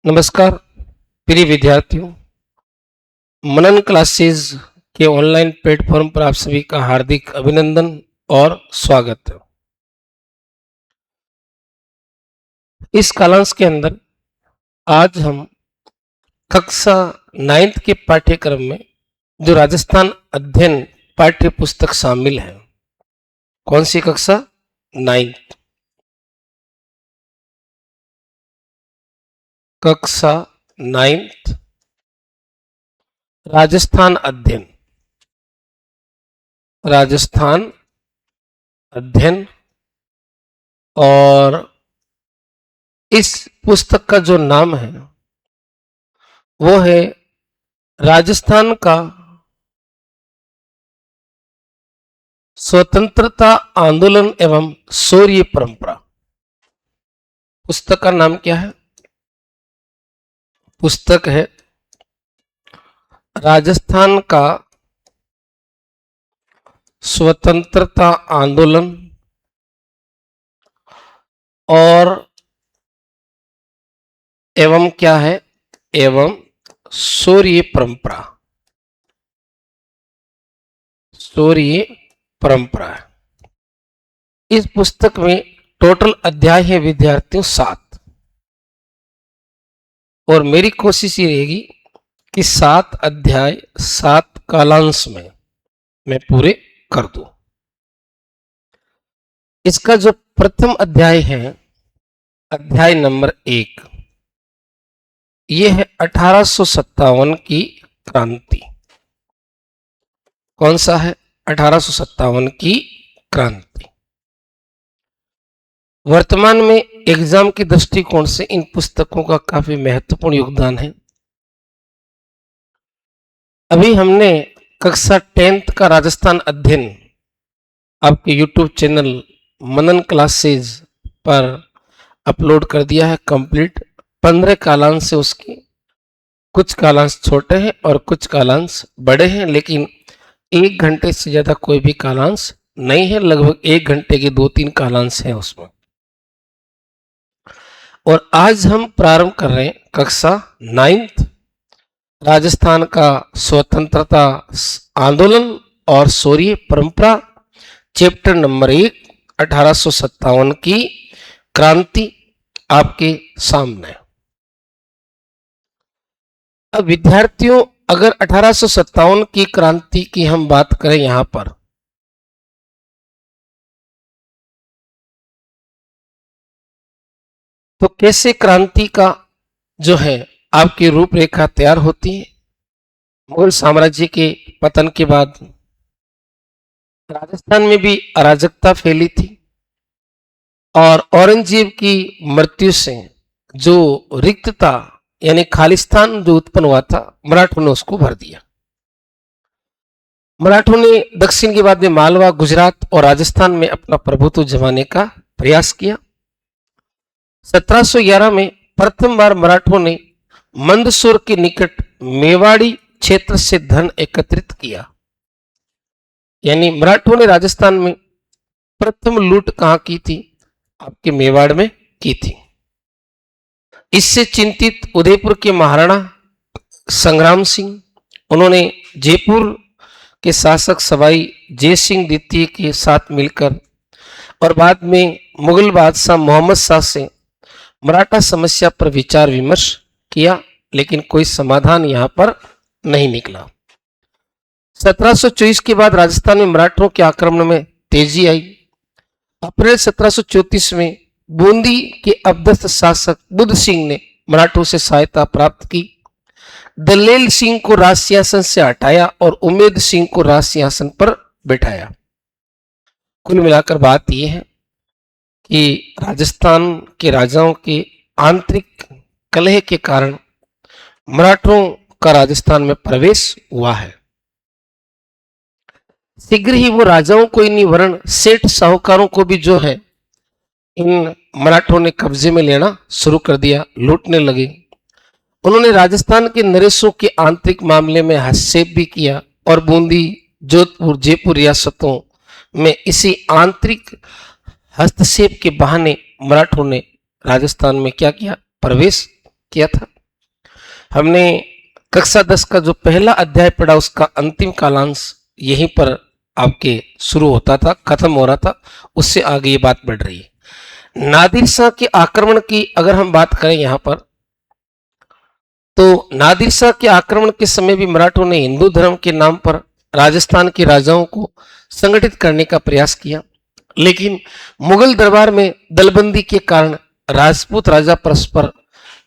नमस्कार प्रिय विद्यार्थियों, मनन क्लासेस के ऑनलाइन प्लेटफॉर्म पर आप सभी का हार्दिक अभिनंदन और स्वागत है। इस कालांश के अंदर आज हम कक्षा 9th के पाठ्यक्रम में जो राजस्थान अध्ययन पाठ्य पुस्तक शामिल है, कौन सी कक्षा 9th, कक्षा 9th राजस्थान अध्ययन और इस पुस्तक का जो नाम है वो है राजस्थान का स्वतंत्रता आंदोलन एवं शौर्य परंपरा। पुस्तक का नाम क्या है? पुस्तक है राजस्थान का स्वतंत्रता आंदोलन और एवं क्या है, एवं शौर्य परंपरा। शौर्य परंपरा। इस पुस्तक में टोटल अध्याय है विद्यार्थियों 7, और मेरी कोशिश ये रहेगी कि 7 अध्याय 7 कालांश में मैं पूरे कर दूं। इसका जो प्रथम अध्याय है, अध्याय नंबर 1, यह है 1857 की क्रांति। कौन सा है? 1857 की क्रांति। वर्तमान में एग्जाम के दृष्टिकोण से इन पुस्तकों का काफी महत्वपूर्ण योगदान है। अभी हमने कक्षा 10th का राजस्थान अध्ययन आपके YouTube चैनल मनन क्लासेस पर अपलोड कर दिया है कंप्लीट। 15 कालांश से उसके कुछ कालांश छोटे हैं और कुछ कालांश बड़े हैं, लेकिन 1 घंटे से ज्यादा कोई भी कालांश नहीं है। लगभग 1 घंटे के 2-3 कालांश हैं उसमें। और आज हम प्रारंभ कर रहे हैं कक्षा 9th राजस्थान का स्वतंत्रता आंदोलन और शौर्य परंपरा, चैप्टर नंबर 1, 1857 की क्रांति आपके सामने। अब विद्यार्थियों, अगर 1857 की क्रांति की हम बात करें यहां पर, तो कैसे क्रांति का जो है आपकी रूपरेखा तैयार होती है। मुगल साम्राज्य के पतन के बाद राजस्थान में भी अराजकता फैली थी, और औरंगजेब की मृत्यु से जो रिक्तता यानी खालिस्तान जो उत्पन्न हुआ था, मराठों ने उसको भर दिया। मराठों ने दक्षिण के बाद में मालवा, गुजरात और राजस्थान में अपना प्रभुत्व जमाने का प्रयास किया। 1711 में प्रथम बार मराठों ने मंदसौर के निकट मेवाड़ी क्षेत्र से धन एकत्रित किया। यानी मराठों ने राजस्थान में प्रथम लूट कहां की थी? आपके मेवाड़ में की थी। इससे चिंतित उदयपुर के महाराणा संग्राम सिंह, उन्होंने जयपुर के शासक सवाई जय सिंह द्वितीय के साथ मिलकर और बाद में मुगल बादशाह मोहम्मद शाह से मराठा समस्या पर विचार विमर्श किया, लेकिन कोई समाधान यहां पर नहीं निकला। 1724 के बाद राजस्थान में मराठों के आक्रमण में तेजी आई। अप्रैल 1734 में बूंदी के अब्दस्त शासक बुद्ध सिंह ने मराठों से सहायता प्राप्त की। दलेल सिंह को राज सिंहासन से हटाया और उमेद सिंह को राज सिंहासन पर बैठाया। कुल मिलाकर बात यह है कि राजस्थान के राजाओं के आंतरिक कलह के कारण मराठों का राजस्थान में प्रवेश हुआ है। शीघ्र ही वो राजाओं को ही नहीं, वरन सेठ साहूकारों को भी जो है इन मराठों ने कब्जे में लेना शुरू कर दिया, लूटने लगे। उन्होंने राजस्थान के नरेशों के आंतरिक मामले में हस्तक्षेप भी किया और बूंदी, जोधपुर, जयपुर रियासतों में इसी आंतरिक हस्तक्षेप के बहाने मराठों ने राजस्थान में क्या किया? प्रवेश किया था। हमने कक्षा 10 का जो पहला अध्याय पढ़ा उसका अंतिम कालांश यहीं पर आपके शुरू होता था, खत्म हो रहा था, उससे आगे ये बात बढ़ रही है। नादिर शाह के आक्रमण की अगर हम बात करें यहां पर, तो नादिर शाह के आक्रमण के समय भी मराठों ने हिंदू धर्म के नाम पर राजस्थान के राजाओं को संगठित करने का प्रयास किया, लेकिन मुगल दरबार में दलबंदी के कारण राजपूत राजा परस्पर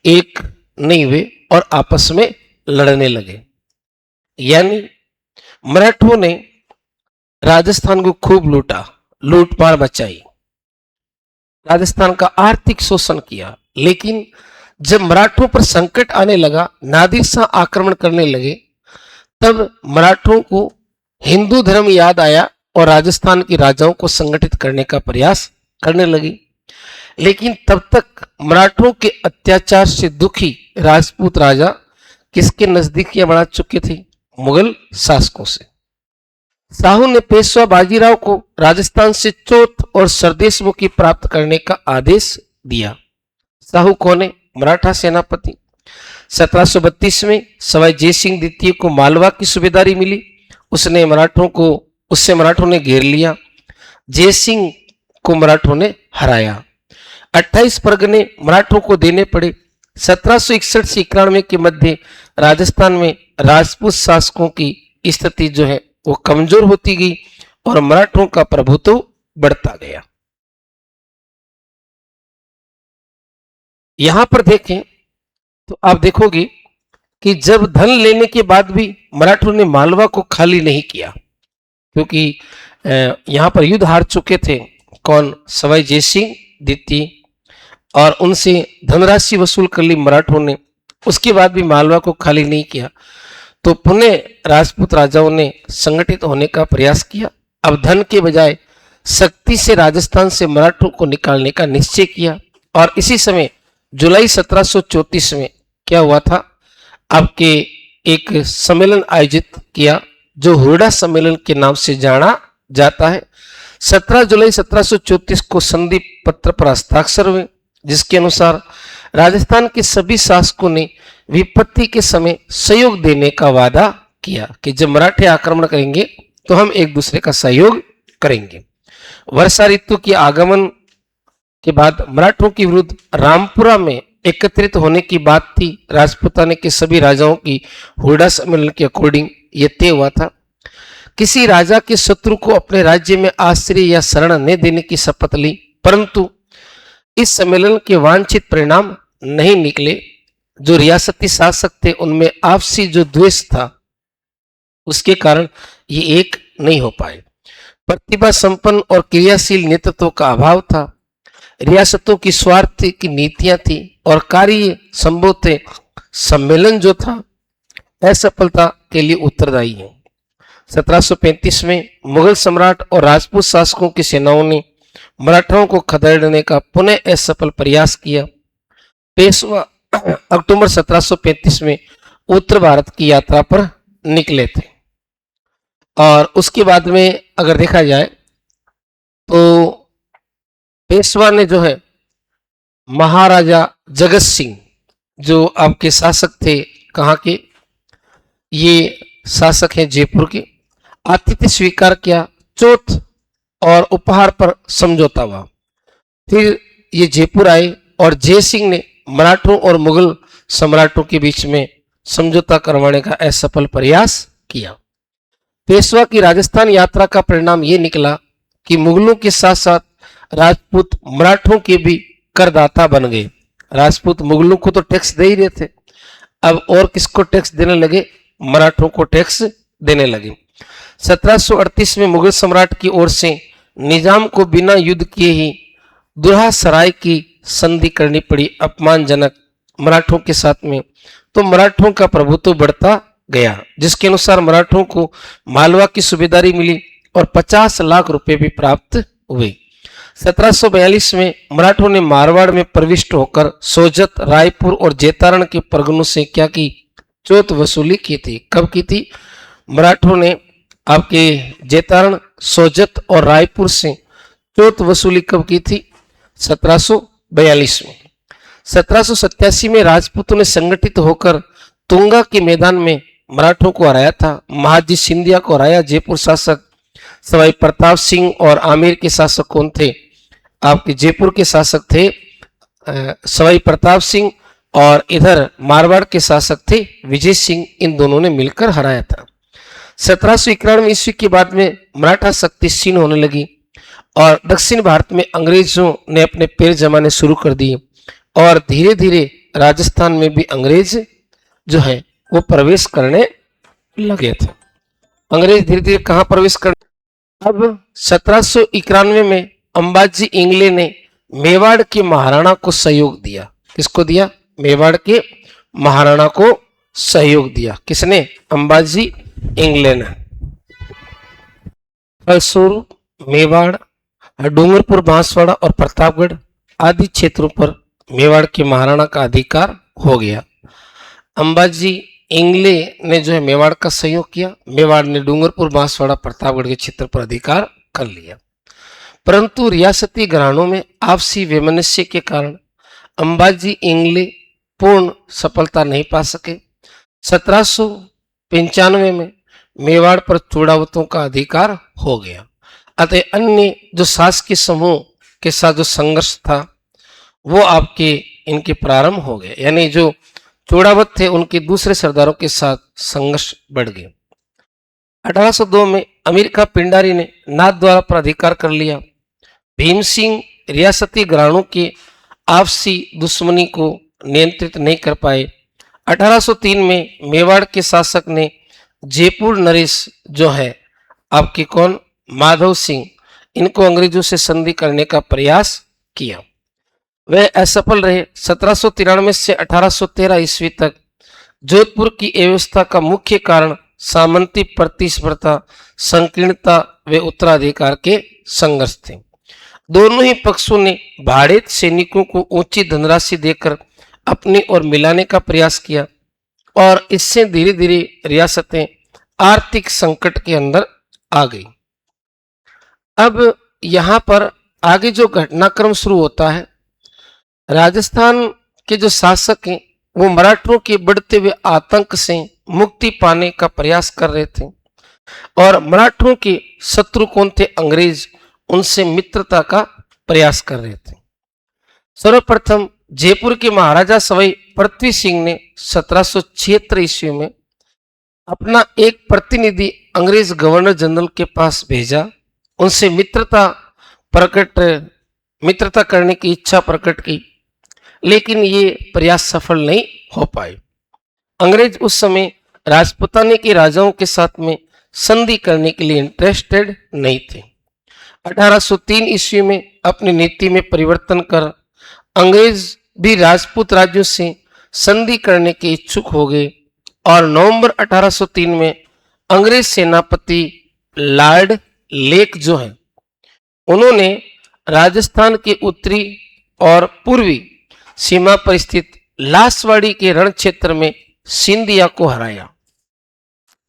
एक नहीं हुए और आपस में लड़ने लगे। यानी मराठों ने राजस्थान को खूब लूटा, लूटमार मचाई, राजस्थान का आर्थिक शोषण किया। लेकिन जब मराठों पर संकट आने लगा, नादिर शाह आक्रमण करने लगे, तब मराठों को हिंदू धर्म याद आया और राजस्थान के राजाओं को संगठित करने का प्रयास करने लगी। लेकिन तब तक मराठों के अत्याचार से दुखी राजपूत राजा किसके नजदीकियां बढ़ा चुके थे? मुगल शासकों से। शाहू ने पेशवा बाजीराव को राजस्थान से चौथ और सरदेश मुखी प्राप्त करने का आदेश दिया। शाहू कौन है? मराठा सेनापति। 1732 में सवाई जयसिंह द्वितीय को मालवा की सूबेदारी मिली। उससे मराठों ने घेर लिया। जयसिंह को मराठों ने हराया। 28 परगने मराठों को देने पड़े। 1761 से 91 के मध्य राजस्थान में राजपूत शासकों की स्थिति जो है वो कमजोर होती गई और मराठों का प्रभुत्व बढ़ता गया। यहां पर देखें तो आप देखोगे कि जब धन लेने के बाद भी मराठों ने मालवा को खाली नहीं किया, क्योंकि यहां पर युद्ध हार चुके थे कौन? सवाई जयसिंह द्वितीय, और उनसे धनराशि वसूल कर ली मराठों ने। उसके बाद भी मालवा को खाली नहीं किया, तो पुनः राजपूत राजाओं ने संगठित होने का प्रयास किया। अब धन के बजाय शक्ति से राजस्थान से मराठों को निकालने का निश्चय किया। और इसी समय जुलाई 1734 में क्या हुआ था? आपके एक सम्मेलन आयोजित किया जो हुरडा सम्मेलन के नाम से जाना जाता है। 17 जुलाई 1734 को संधि पत्र पर हस्ताक्षर हुए, जिसके अनुसार राजस्थान के सभी शासकों ने विपत्ति के समय सहयोग देने का वादा किया कि जब मराठे आक्रमण करेंगे तो हम एक दूसरे का सहयोग करेंगे। वर्षा ऋतु के आगमन के बाद मराठों के विरुद्ध रामपुरा में एकत्रित होने की बात थी। राजपूताने के सभी राजाओं की हुरडा सम्मेलन के अकॉर्डिंग यह तय हुआ था। किसी राजा के शत्रु को अपने राज्य में आश्रय या शरण न देने की शपथ ली, परंतु इस सम्मेलन के वांछित परिणाम नहीं निकले। जो रियासती शासक थे उनमें आपसी जो द्वेष था उसके कारण ये एक नहीं हो पाए। प्रतिभा संपन्न और क्रियाशील नेतृत्व का अभाव था। रियासतों की स्वार्थ की नीतियां थी और कार्य संभव थे। सम्मेलन जो था असफलता के लिए उत्तरदायी है। 1735 में मुगल सम्राट और राजपूत शासकों की सेनाओं ने मराठाओं को खदेड़ने का पुनः असफल प्रयास किया। पेशवा अक्टूबर 1735 में उत्तर भारत की यात्रा पर निकले थे। और उसके बाद में अगर देखा जाए तो पेशवा ने जो है महाराजा जगत सिंह जो आपके शासक थे, कहाँ के? ये शासक हैं जयपुर के, आतिथ्य स्वीकार किया। चौथ और उपहार पर समझौता हुआ। फिर ये जयपुर आए और जय सिंह ने मराठों और मुगल सम्राटों के बीच में समझौता करवाने का असफल प्रयास किया। पेशवा की राजस्थान यात्रा का परिणाम ये निकला कि मुगलों के साथ साथ राजपूत मराठों के भी करदाता बन गए। राजपूत मुगलों को तो टैक्स दे ही रहे थे, अब और किसको टैक्स देने लगे? मराठों को टैक्स देने लगे। 1738 में मुगल सम्राट की ओर से निजाम को बिना युद्ध किए ही दुल्हा सराय की संधि करनी पड़ी, अपमानजनक मराठों के साथ में। तो मराठों का प्रभुत्व बढ़ता गया, जिसके अनुसार मराठों को मालवा की सूबेदारी मिली और 50 लाख रुपए भी प्राप्त हुए। 1742 में मराठों ने मारवाड़ में प्रविष्ट होकर सोजत, रायपुर और जेतारण के परगनों से क्या की? चौथ वसूली की थी। कब की थी? मराठों ने आपके जेतारण, सोजत और रायपुर से चौथ वसूली कब की थी? 1742 में। 1787 में राजपूतों ने संगठित होकर तुंगा के मैदान में मराठों को हराया था। महाजी सिंधिया को हराया। जयपुर शासक सवाई प्रताप सिंह और आमेर के शासक कौन थे? आपके जयपुर के शासक थे सवाई प्रताप सिंह, और इधर मारवाड़ के शासक थे विजय सिंह। इन दोनों ने मिलकर हराया था। 1791 ईस्वी के बाद में मराठा शक्ति क्षीण होने लगी और दक्षिण भारत में अंग्रेजों ने अपने पैर जमाने शुरू कर दिए और धीरे धीरे राजस्थान में भी अंग्रेज जो है वो प्रवेश करने लगे थे। अंग्रेज धीरे धीरे कहाँ प्रवेश करने? अब 1791 में अंबाजी इंगले ने मेवाड़ के महाराणा को सहयोग दिया। किसको दिया? मेवाड़ के महाराणा को सहयोग दिया। किसने? अंबाजी इंगले ने। फलस्वरूप मेवाड़, डूंगरपुर, बांसवाड़ा और प्रतापगढ़ आदि क्षेत्रों पर मेवाड़ के महाराणा का अधिकार हो गया। अंबाजी इंगले ने जो है मेवाड़ का सहयोग किया। मेवाड़ ने डूंगरपुर, बांसवाड़ा, प्रतापगढ़ के क्षेत्र पर अधिकार कर लिया, परंतु रियासती घरानों में आपसी वैमनस्य के कारण अंबाजी इंगले पूर्ण सफलता नहीं पा सके। 1795 में मेवाड़ पर चूड़ावतों का अधिकार हो गया। अतः अन्य जो शासकीय समूह के साथ जो संघर्ष था वो आपके इनके प्रारंभ हो गए, यानी जो चूड़ावत थे उनके दूसरे सरदारों के साथ संघर्ष बढ़ गए। 1802 में अमीर खां पिंडारी ने नाथद्वारा पर अधिकार कर लिया। भीम सिंह रियासती घरानों के आपसी दुश्मनी को नियंत्रित नहीं कर पाए। 1803 में मेवाड़ के शासक ने जयपुर नरेश जो है आपके कौन? माधव सिंह, इनको अंग्रेजों से संधि करने का प्रयास किया। वह असफल रहे। 1793 से 1813 ईस्वी तक जोधपुर की व्यवस्था का मुख्य कारण सामंती प्रतिस्पर्धा, संकीर्णता व उत्तराधिकार के संघर्ष थे। दोनों ही पक्षों ने भाड़ेत सैनिकों को ऊंची धनराशि देकर अपनी ओर मिलाने का प्रयास किया और इससे धीरे धीरे रियासतें आर्थिक संकट के अंदर आ गई। अब यहाँ पर आगे जो घटनाक्रम शुरू होता है, राजस्थान के जो शासक हैं वो मराठों के बढ़ते हुए आतंक से मुक्ति पाने का प्रयास कर रहे थे और मराठों के शत्रु कौन थे? अंग्रेज। उनसे मित्रता का प्रयास कर रहे थे। सर्वप्रथम जयपुर के महाराजा सवाई पृथ्वी सिंह ने 1776 ईस्वी में अपना एक प्रतिनिधि अंग्रेज गवर्नर जनरल के पास भेजा। उनसे मित्रता करने की इच्छा प्रकट की, लेकिन ये प्रयास सफल नहीं हो पाए। अंग्रेज उस समय राजपुताने के राजाओं के साथ में संधि करने के लिए इंटरेस्टेड नहीं थे। 1803 ईस्वी में अपनी नीति में परिवर्तन कर अंग्रेज भी राजपूत राज्यों से संधि करने के इच्छुक हो गए और नवंबर 1803 में अंग्रेज सेनापति लॉर्ड लेक जो है उन्होंने राजस्थान के उत्तरी और पूर्वी सीमा पर स्थित लासवाड़ी के रण क्षेत्र में सिंधिया को हराया।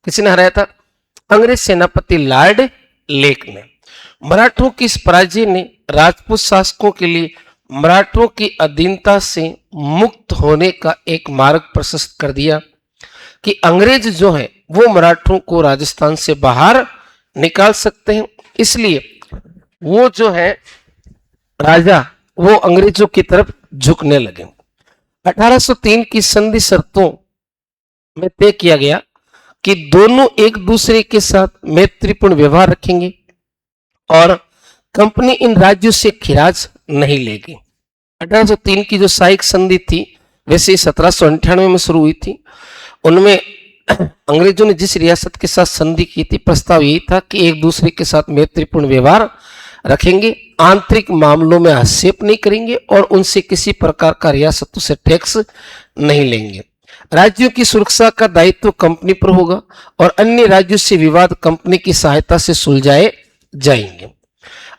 किसने हराया था? अंग्रेज सेनापति लॉर्ड लेक ने। मराठों की इस पराजय ने राजपूत शासकों के लिए मराठों की अधीनता से मुक्त होने का एक मार्ग प्रशस्त कर दिया कि अंग्रेज जो है वो मराठों को राजस्थान से बाहर निकाल सकते हैं। इसलिए वो जो है राजा वो अंग्रेजों की तरफ झुकने लगे। 1803 की संधि शर्तों में तय किया गया कि दोनों एक दूसरे के साथ मैत्रीपूर्ण व्यवहार रखेंगे और कंपनी इन राज्यों से खिराज नहीं लेगी। 1803 की जो सहायक संधि थी वैसे 1798 में शुरू हुई थी। उनमें अंग्रेजों ने जिस रियासत के साथ संधि की थी, प्रस्ताव यही था कि एक दूसरे के साथ मैत्रीपूर्ण व्यवहार रखेंगे, आंतरिक मामलों में हस्तक्षेप नहीं करेंगे और उनसे किसी प्रकार का रियासतों से टैक्स नहीं लेंगे। राज्यों की सुरक्षा का दायित्व कंपनी पर होगा और अन्य राज्यों से विवाद कंपनी की सहायता से सुलझाए जाएंगे।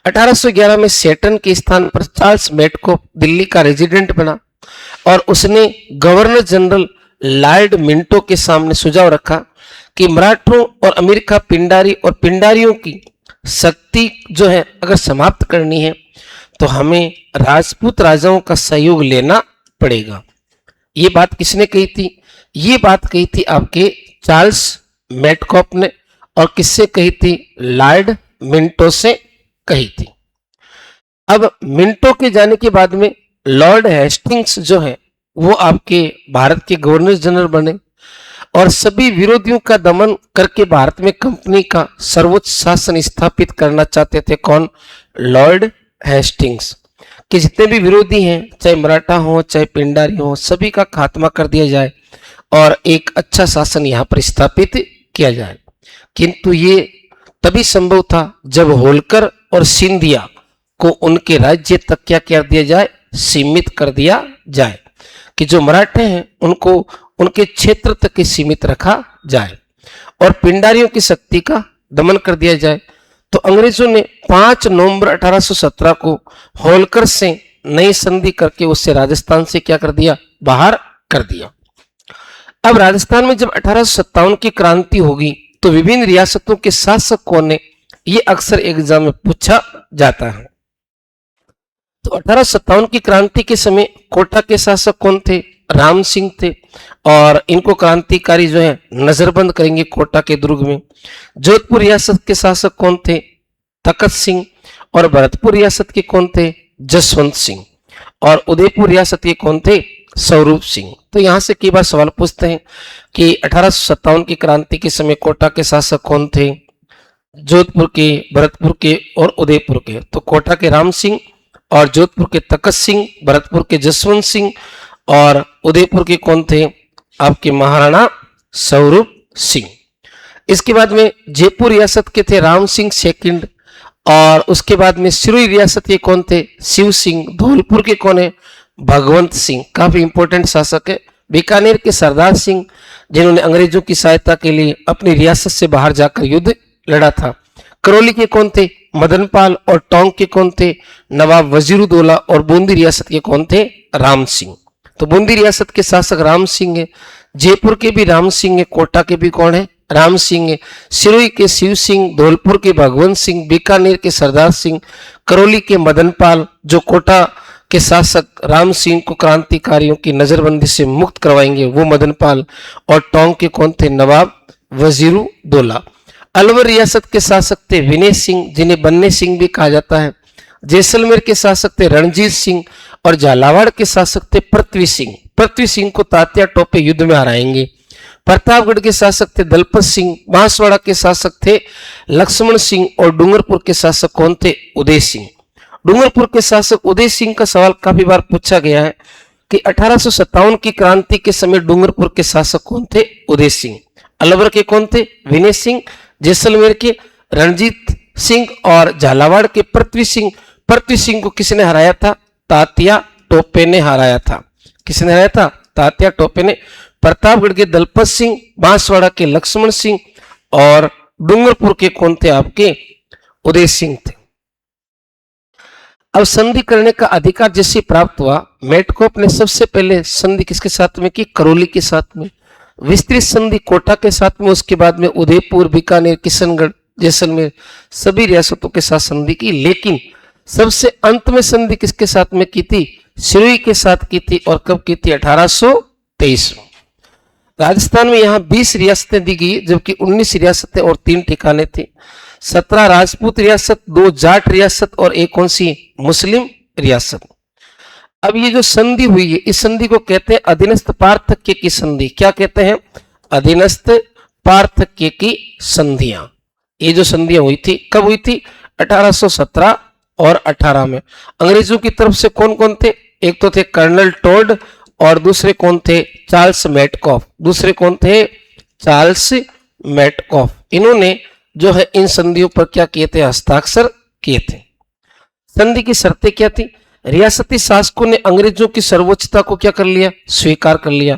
1811 में सेटन के स्थान पर चार्ल्स मेटको दिल्ली का रेजिडेंट बना और उसने गवर्नर जनरल लॉर्ड मिंटो के सामने सुझाव रखा कि मराठों और अमीर खां पिंडारी और पिंडारियों की शक्ति जो है अगर समाप्त करनी है तो हमें राजपूत राजाओं का सहयोग लेना पड़ेगा। ये बात किसने कही थी? ये बात कही थी आपके चार्ल्स मेटकॉफ ने, और किससे कही थी? लॉर्ड मिंटो से कही थी। अब मिंटो के जाने के बाद में लॉर्ड हेस्टिंग्स जो है वो आपके भारत के गवर्नर जनरल बने, और सभी विरोधियों का दमन करके भारत में कंपनी का सर्वोच्च शासन स्थापित करना चाहते थे। कौन? Lord Hastings. कि जितने भी विरोधी हैं, चाहे मराठा हो चाहे पिंडारी हो, सभी का खात्मा कर दिया जाए और एक अच्छा शासन यहाँ पर स्थापित किया जाए। किंतु ये तभी संभव था जब होलकर और सिंधिया को उनके राज्य तक क्या कर दिया जाए? सीमित कर दिया जाए, कि जो मराठे हैं उनको उनके क्षेत्र तक ही सीमित रखा जाए और पिंडारियों की शक्ति का दमन कर दिया जाए। तो अंग्रेजों ने 5 नवंबर 1817 को होलकर से नई संधि करके उससे राजस्थान से क्या कर दिया? बाहर कर दिया। अब राजस्थान में जब 1857 की क्रांति होगी तो विभिन्न रियासतों के शासक कौन है, ये अक्सर एग्जाम में पूछा जाता है। तो 1857 की क्रांति के समय कोटा के शासक कौन थे? राम सिंह थे, और इनको क्रांतिकारी जो है नजरबंद करेंगे कोटा के दुर्ग में। जोधपुर रियासत के शासक कौन थे? तखत सिंह। और भरतपुर रियासत के कौन थे? जसवंत सिंह। और उदयपुर रियासत के कौन थे? स्वरूप सिंह। तो यहां से कई बार सवाल पूछते हैं कि 1857 की क्रांति के समय कोटा के शासक कौन थे? जोधपुर के, भरतपुर के और उदयपुर के। तो कोटा के राम सिंह, और जोधपुर के तखत सिंह, भरतपुर के जसवंत सिंह, और उदयपुर के कौन थे? आपके महाराणा स्वरूप सिंह। इसके बाद में जयपुर रियासत के थे राम सिंह सेकंड, और उसके बाद में सिरोही रियासत के कौन थे? शिव सिंह। धौलपुर के कौन है? भगवंत सिंह, काफी इंपॉर्टेंट शासक है। बीकानेर के सरदार सिंह, जिन्होंने अंग्रेजों की सहायता के लिए अपनी रियासत से बाहर जाकर युद्ध लड़ा था। करौली के कौन थे? मदनपाल। और टोंक के कौन थे? नवाब वजीरुद्दौला। और बूंदी रियासत के कौन थे? राम सिंह। तो बूंदी रियासत के शासक राम सिंह है, जयपुर के भी राम सिंह है, कोटा के भी कौन है? राम सिंह है। सिरोही के शिव सिंह, धौलपुर के भगवंत सिंह, बीकानेर के सरदार सिंह, करौली के मदनपाल, जो कोटा के शासक राम सिंह को क्रांतिकारियों की नजरबंदी से मुक्त करवाएंगे, वो मदनपाल। और टोंक के कौन थे? नवाब वजीरुद्दौला। अलवर रियासत के शासक थे विनय सिंह, जिन्हें बन्ने सिंह भी कहा जाता है। जैसलमेर के शासक थे रणजीत सिंह, और झालावाड़ के शासक थे पृथ्वी सिंह। पृथ्वी सिंह को तात्या टोपे युद्ध में हराएंगे। प्रतापगढ़ के शासक थे दलपत सिंह, बांसवाड़ा के शासक थे लक्ष्मण सिंह, और डूंगरपुर के शासक कौन थे? उदय सिंह। डूंगरपुर के शासक उदय सिंह का सवाल काफी बार पूछा गया है कि 1857 की क्रांति के समय डूंगरपुर के शासक कौन थे? उदय सिंह। अलवर के कौन थे? विनय सिंह। जैसलमेर के रणजीत सिंह, और झालावाड़ के पृथ्वी सिंह। पृथ्वी सिंह को किसने हराया था? तात्या टोपे ने हराया था। किसने हराया था? तात्या टोपे ने। प्रतापगढ़ के दलपत सिंह, बांसवाड़ा के लक्ष्मण सिंह, और डूंगरपुर के कौन थे? आपके उदय सिंह थे। अब संधि करने का अधिकार जैसे प्राप्त हुआ, मेटकॉफ ने सबसे पहले संधि किसके साथ में की? करौली के साथ में। विस्तृत संधि कोटा के साथ में, उसके बाद में उदयपुर, बीकानेर, किशनगढ़, जैसलमेर, सभी रियासतों के साथ संधि की। लेकिन सबसे अंत में संधि किसके साथ में की थी? सिरोही के साथ की थी। और कब की थी? 1823 में। राजस्थान में यहाँ 20 रियासतें दी गई, जबकि 19 रियासतें और 3 ठिकाने थे। 17 राजपूत रियासत, 2 जाट रियासत, और एक कौन सी? मुस्लिम रियासत। अब ये जो संधि हुई है, इस संधि को कहते हैं अधीनस्थ पार्थक्य की संधि। क्या कहते हैं? अधीनस्थ पार्थक्य की संधियां। ये जो संधियां हुई थी, कब हुई थी? 1817 और 18 में। अंग्रेजों की तरफ से कौन कौन थे? एक तो थे कर्नल टोड, और दूसरे कौन थे? Charles Metcalfe. दूसरे कौन थे? Charles Metcalfe. इन्होंने जो है इन संधियों पर क्या किए थे? हस्ताक्षर किए थे। संधि की शर्तें क्या थी? रियासती शासकों ने अंग्रेजों की सर्वोच्चता को क्या कर लिया? स्वीकार कर लिया।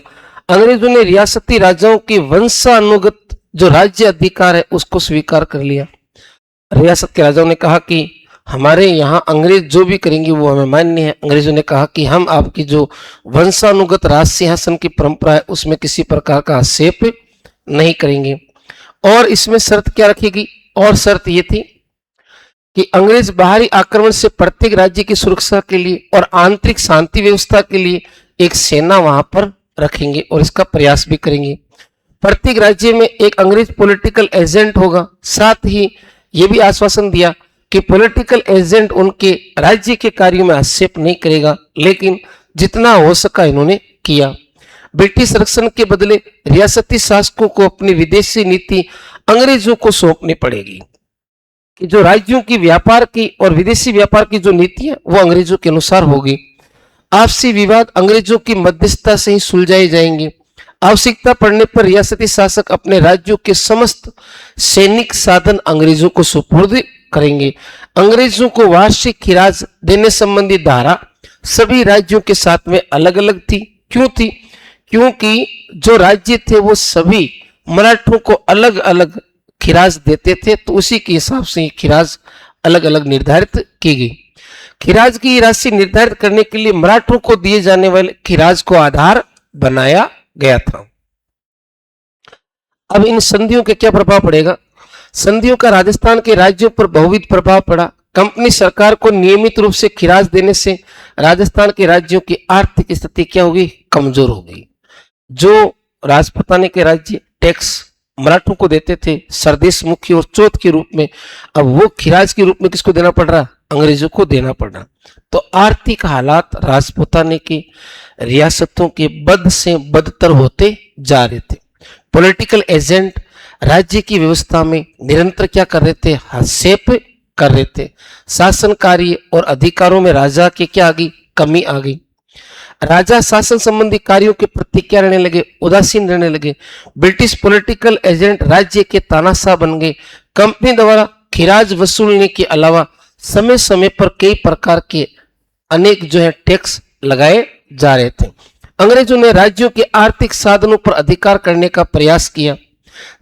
अंग्रेजों ने रियासती राजाओं की वंशानुगत जो राज्य अधिकार है उसको स्वीकार कर लिया। रियासत के राजाओं ने कहा कि हमारे यहाँ अंग्रेज जो भी करेंगे वो हमें मान्य है। अंग्रेजों ने कहा कि हम आपकी जो वंशानुगत राज सिंहासन की परंपरा है उसमें किसी प्रकार का हस्तक्षेप नहीं करेंगे। और इसमें शर्त क्या रखी गई? और शर्त ये थी कि अंग्रेज बाहरी आक्रमण से प्रत्येक राज्य की सुरक्षा के लिए और आंतरिक शांति व्यवस्था के लिए एक सेना वहां पर रखेंगे और इसका प्रयास भी करेंगे। प्रत्येक राज्य में एक अंग्रेज पॉलिटिकल एजेंट होगा। साथ ही ये भी आश्वासन दिया कि पॉलिटिकल एजेंट उनके राज्य के कार्यों में हस्तक्षेप नहीं करेगा, लेकिन जितना हो सका इन्होंने किया। ब्रिटिश संरक्षण के बदले रियासती शासकों को अपनी विदेशी नीति अंग्रेजों को सौंपनी पड़ेगी, कि जो राज्यों की व्यापार की और विदेशी व्यापार की जो नीति है वो अंग्रेजों के अनुसार होगी। आपसी विवाद अंग्रेजों की मध्यस्थता से ही सुलझाए जाएंगे। आवश्यकता पड़ने पर रियासती शासक अपने राज्यों के समस्त सैनिक साधन अंग्रेजों को सुपुर्द करेंगे। अंग्रेजों को वार्षिक खिराज देने संबंधी धारा सभी राज्यों के साथ में अलग अलग थी। क्यों थी? क्योंकि जो राज्य थे वो सभी मराठों को अलग अलग खिराज देते थे, तो उसी के हिसाब से खिराज अलग अलग निर्धारित की गई। खिराज की राशि निर्धारित करने के लिए मराठों को दिए जाने वाले खिराज को आधार बनाया गया था। अब इन संधियों के क्या प्रभाव पड़ेगा? संधियों का राजस्थान के राज्यों पर बहुविध प्रभाव पड़ा। कंपनी सरकार को नियमित रूप से खिराज देने से राजस्थान के राज्यों की आर्थिक स्थिति क्या होगी? कमजोर हो गई। जो राजपूताने के राज्य टैक्स मराठों को देते थे सरदेश मुखी और चौथ के रूप में, अब वो खिराज के रूप में किसको देना पड़ रहा? अंग्रेजों को देना पड़ रहा। तो आर्थिक हालात राजपूताने की रियासतों के बद से बदतर होते जा रहे थे। पॉलिटिकल एजेंट राज्य की व्यवस्था में निरंतर क्या कर रहे थे? हस्तक्षेप कर रहे थे। शासन कार्य और अधिकारों में राजा के क्या आ गई? कमी आ गई। राजा शासन संबंधी कार्यों के प्रति क्या रहने लगे? उदासीन रहने लगे। ब्रिटिश पॉलिटिकल एजेंट राज्य के तानाशाह बन गए। कंपनी द्वारा खिराज वसूलने के अलावा समय समय पर कई प्रकार के अनेक जो है टैक्स लगाए जा रहे थे। अंग्रेजों ने राज्यों के आर्थिक साधनों पर अधिकार करने का प्रयास किया।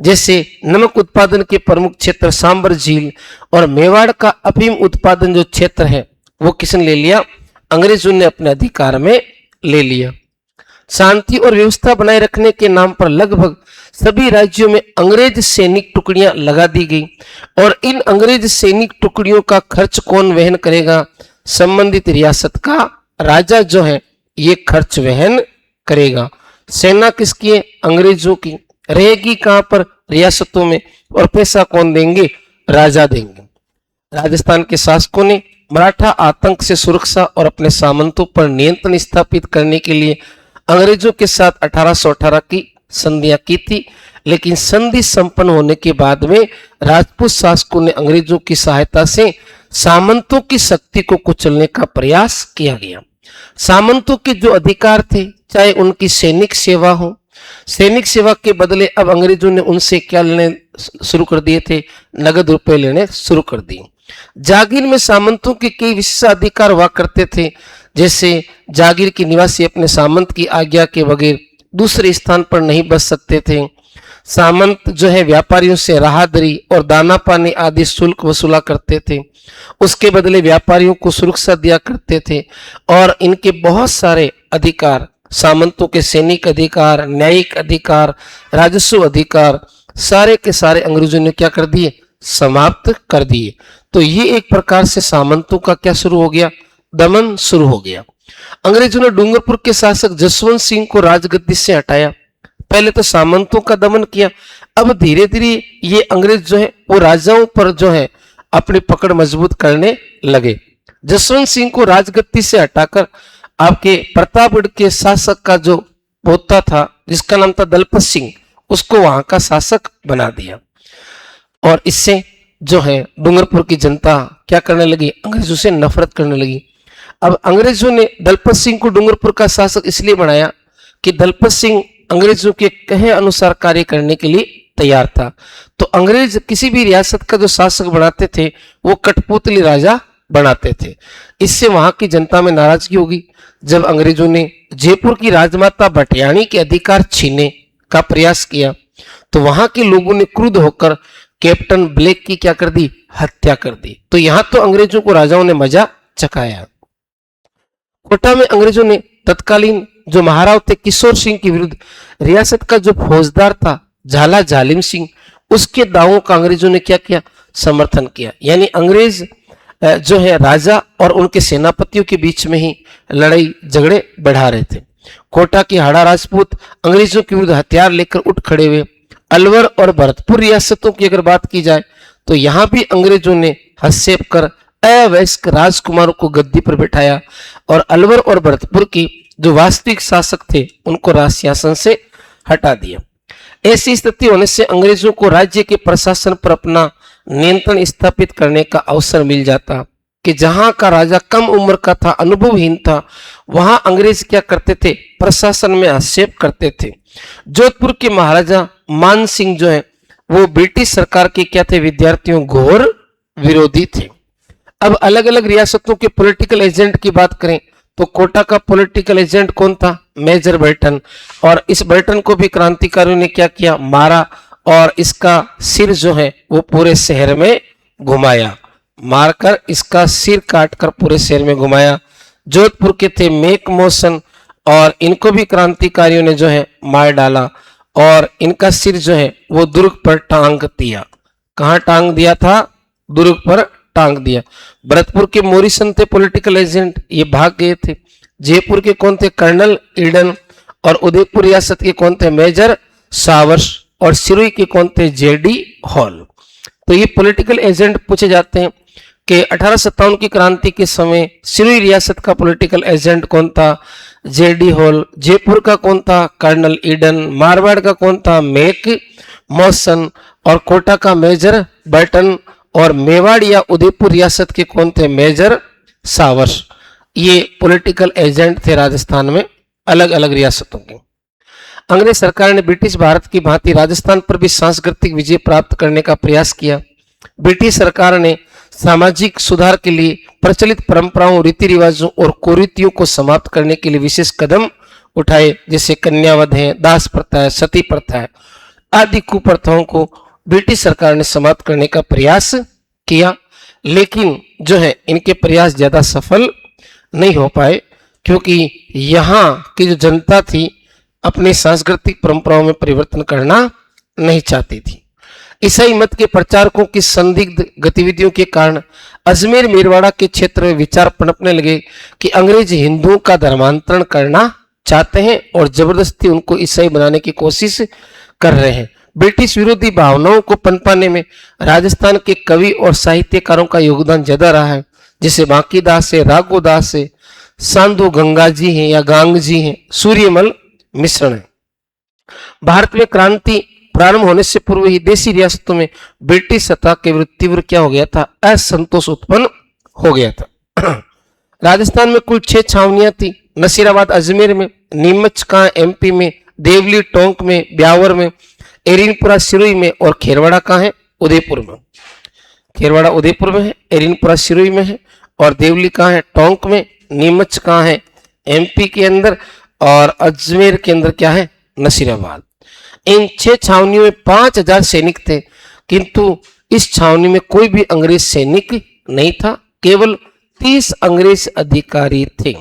जैसे नमक उत्पादन के प्रमुख क्षेत्र सांबर झील और मेवाड़ का अफीम उत्पादन जो क्षेत्र है वो किसने ले लिया? अंग्रेजों ने अपने अधिकार में ले लिया। शांति और व्यवस्था बनाए रखने के नाम पर लगभग सभी राज्यों में अंग्रेज सैनिक टुकड़ियां लगा दी गई और इन अंग्रेज सैनिक टुकड़ियों का खर्च कौन वहन करेगा? संबंधित रियासत का राजा जो है ये खर्च वहन करेगा। सेना किसकी है? अंग्रेजों की। रहेगी कहां पर? रियासतों में। और पैसा कौन देंगे? राजा देंगे। राजस्थान के शासकों ने मराठा आतंक से सुरक्षा और अपने सामंतों पर नियंत्रण स्थापित करने के लिए अंग्रेजों के साथ 1818 की संधियां की थी, लेकिन संधि संपन्न होने के बाद में राजपूत शासकों ने अंग्रेजों की सहायता से सामंतों की शक्ति को कुचलने का प्रयास किया गया। सामंतों के जो अधिकार थे, चाहे उनकी सैनिक सेवा हो, सैनिक सेवा के बदले अब अंग्रेजों ने उनसे क्या लेने शुरू कर दिए थे? नगद रुपए लेने शुरू कर दिए। जागीर में सामंतों के कई विशेष अधिकार हुआ करते थे, जैसे जागीर के निवासी अपने सामंत की आज्ञा के बगैर दूसरे स्थान पर नहीं बस सकते थे। सामंत जो है व्यापारियों से राहदरी और दाना पानी आदि शुल्क वसूला करते थे, उसके बदले व्यापारियों को सुरक्षा दिया करते थे और इनके बहुत सारे अधिकार, सामंतों के सैनिक अधिकार, न्यायिक अधिकार, राजस्व अधिकार, सारे के सारे अंग्रेजों ने क्या कर दिए? समाप्त कर दिए। तो ये एक प्रकार से सामंतों का क्या शुरू हो गया? दमन शुरू हो गया। अंग्रेजों ने डूंगरपुर के शासक जसवंत सिंह को राजगद्दी से हटाया। पहले तो सामंतों का दमन किया, अब धीरे धीरे ये अंग्रेज जो है वो राजाओं पर जो है अपनी पकड़ मजबूत करने लगे। जसवंत सिंह को राजगद्दी से हटाकर आपके प्रतापगढ़ के शासक का जो पोता था जिसका नाम था दलपत सिंह, उसको वहां का शासक बना दिया और इससे जो है डूंगरपुर की जनता क्या करने लगी? अंग्रेजों से नफरत करने लगी। अब अंग्रेजों ने दलपत सिंह को डूंगरपुर का शासक इसलिए बनाया कि दलपत सिंह अंग्रेजों के कहे अनुसार कार्य करने के लिए तैयार था। तो अंग्रेज किसी भी रियासत का जो शासक बनाते थे वो कठपुतली राजा बनाते थे। इससे वहां की जनता में नाराजगी होगी। जब अंग्रेजों ने जयपुर की राजमाता भटियाणी के अधिकार छीनने का प्रयास किया तो वहां के लोगों ने क्रुद्ध होकर कैप्टन ब्लैक की क्या कर दी? हत्या कर दी। तो यहां तो अंग्रेजों को राजाओं ने मजा चखाया। कोटा में अंग्रेजों ने तत्कालीन जो महाराव थे किशोर सिंह के विरुद्ध रियासत का जो फौजदार था झाला झालिम सिंह, उसके दावों का अंग्रेजों ने क्या किया? समर्थन किया। यानी अंग्रेज जो है राजा और उनके सेनापतियों के बीच में ही लड़ाई झगड़े बढ़ा रहे थे। कोटा के हाड़ा राजपूत अंग्रेजों के विरुद्ध हथियार लेकर उठ खड़े हुए। अलवर और भरतपुर रियासतों की अगर बात की जाए तो यहाँ भी अंग्रेजों ने हस्तक्षेप कर अवयस्क राजकुमारों को गद्दी पर बिठाया और अलवर और भरतपुर के जो वास्तविक शासक थे उनको राज सिंहासन से हटा दिया। ऐसी स्थिति होने से अंग्रेजों को राज्य के प्रशासन पर अपना नियंत्रण स्थापित करने का अवसर मिल जाता कि जहां का राजा कम उम्र का था, अनुभवहीन था, वहां अंग्रेज क्या करते थे, प्रशासन में हस्तक्षेप करते थे। जोधपुर के महाराजा मान सिंह जो है वो ब्रिटिश सरकार के क्या थे, विद्यार्थियों घोर विरोधी थे। अब अलग अलग रियासतों के पॉलिटिकल एजेंट की बात करें तो कोटा का पॉलिटिकल एजेंट कौन था, मेजर बर्टन। और इस बर्टन को भी क्रांतिकारियों ने क्या किया, मारा और इसका सिर जो है वो पूरे शहर में घुमाया, मारकर इसका सिर काटकर पूरे शहर में घुमाया। जोधपुर के थे मेक मोशन और इनको भी क्रांतिकारियों ने जो है मार डाला और इनका सिर जो है वो दुर्ग पर टांग दिया। कहां टांग दिया था, दुर्ग पर टांग दिया। भरतपुर के मोरिसन थे पॉलिटिकल एजेंट, ये भाग गए थे। जयपुर के कौन थे, कर्नल ईडन। और उदयपुर रियासत के कौन थे, मेजर सावर्स। और सिरोही के कौन थे, जेडी हॉल। तो ये पॉलिटिकल एजेंट पूछे जाते हैं कि 1857 की क्रांति के समय सिरोही रियासत का पॉलिटिकल एजेंट कौन था, जेडी हॉल। जयपुर का कौन था, कर्नल ईडन। मारवाड़ का कौन था, मेक मौसन। और कोटा का मेजर बर्टन। और मेवाड़ या उदयपुर रियासत के कौन थे, मेजर सावर्स। ये पॉलिटिकल एजेंट थे राजस्थान में अलग अलग रियासतों के। अंग्रेज सरकार ने ब्रिटिश भारत की भांति राजस्थान पर भी सांस्कृतिक विजय प्राप्त करने का प्रयास किया। ब्रिटिश सरकार ने सामाजिक सुधार के लिए प्रचलित परंपराओं, रीति रिवाजों और कुरीतियों को समाप्त करने के लिए विशेष कदम उठाए, जैसे कन्यावध है, दास प्रथा है, सती प्रथा है आदि कुप्रथाओं को ब्रिटिश सरकार ने समाप्त करने का प्रयास किया। लेकिन जो है इनके प्रयास ज्यादा सफल नहीं हो पाए, क्योंकि यहाँ की जो जनता थी अपनी सांस्कृतिक परंपराओं में परिवर्तन करना नहीं चाहती थी। ईसाई मत के प्रचारकों की संदिग्ध गतिविधियों के कारण अजमेर मेरवाड़ा के क्षेत्र में विचार पनपने लगे कि अंग्रेज हिंदुओं का धर्मांतरण करना चाहते हैं और जबरदस्ती उनको ईसाई बनाने की कोशिश कर रहे हैं। ब्रिटिश विरोधी भावनाओं को पनपाने में राजस्थान के कवि और साहित्यकारों का योगदान ज्यादा रहा है, जैसे बांकीदास है, राघोदास है, सांधु गंगा जी हैं या गांग जी हैं, सूर्यमल मिश्रण है। भारत में क्रांति प्रारंभ होने से पूर्व ही देशी रियासतों में ब्रिटिश सत्ता के विरुद्ध तीव्र क्या हो गया था, असंतोष उत्पन्न हो गया था। राजस्थान में कुल 6 छावनियां थी। नसीराबाद अजमेर में, नीमच का एमपी में, देवली टोंक में, ब्यावर में, एरिनपुरा सिरोही में और खेरवाड़ा का है उदयपुर में। खेरवाड़ा उदयपुर में है, एरिनपुरा सिरोही में है और देवली का है टोंक में, नीमच का है एमपी के अंदर और अजमेर के अंदर क्या है, नसीराबाद। इन 6 छावनियों में 5000 सैनिक थे, किंतु इस छावनी में कोई भी अंग्रेज सैनिक नहीं था, केवल 30 अंग्रेज अधिकारी थे।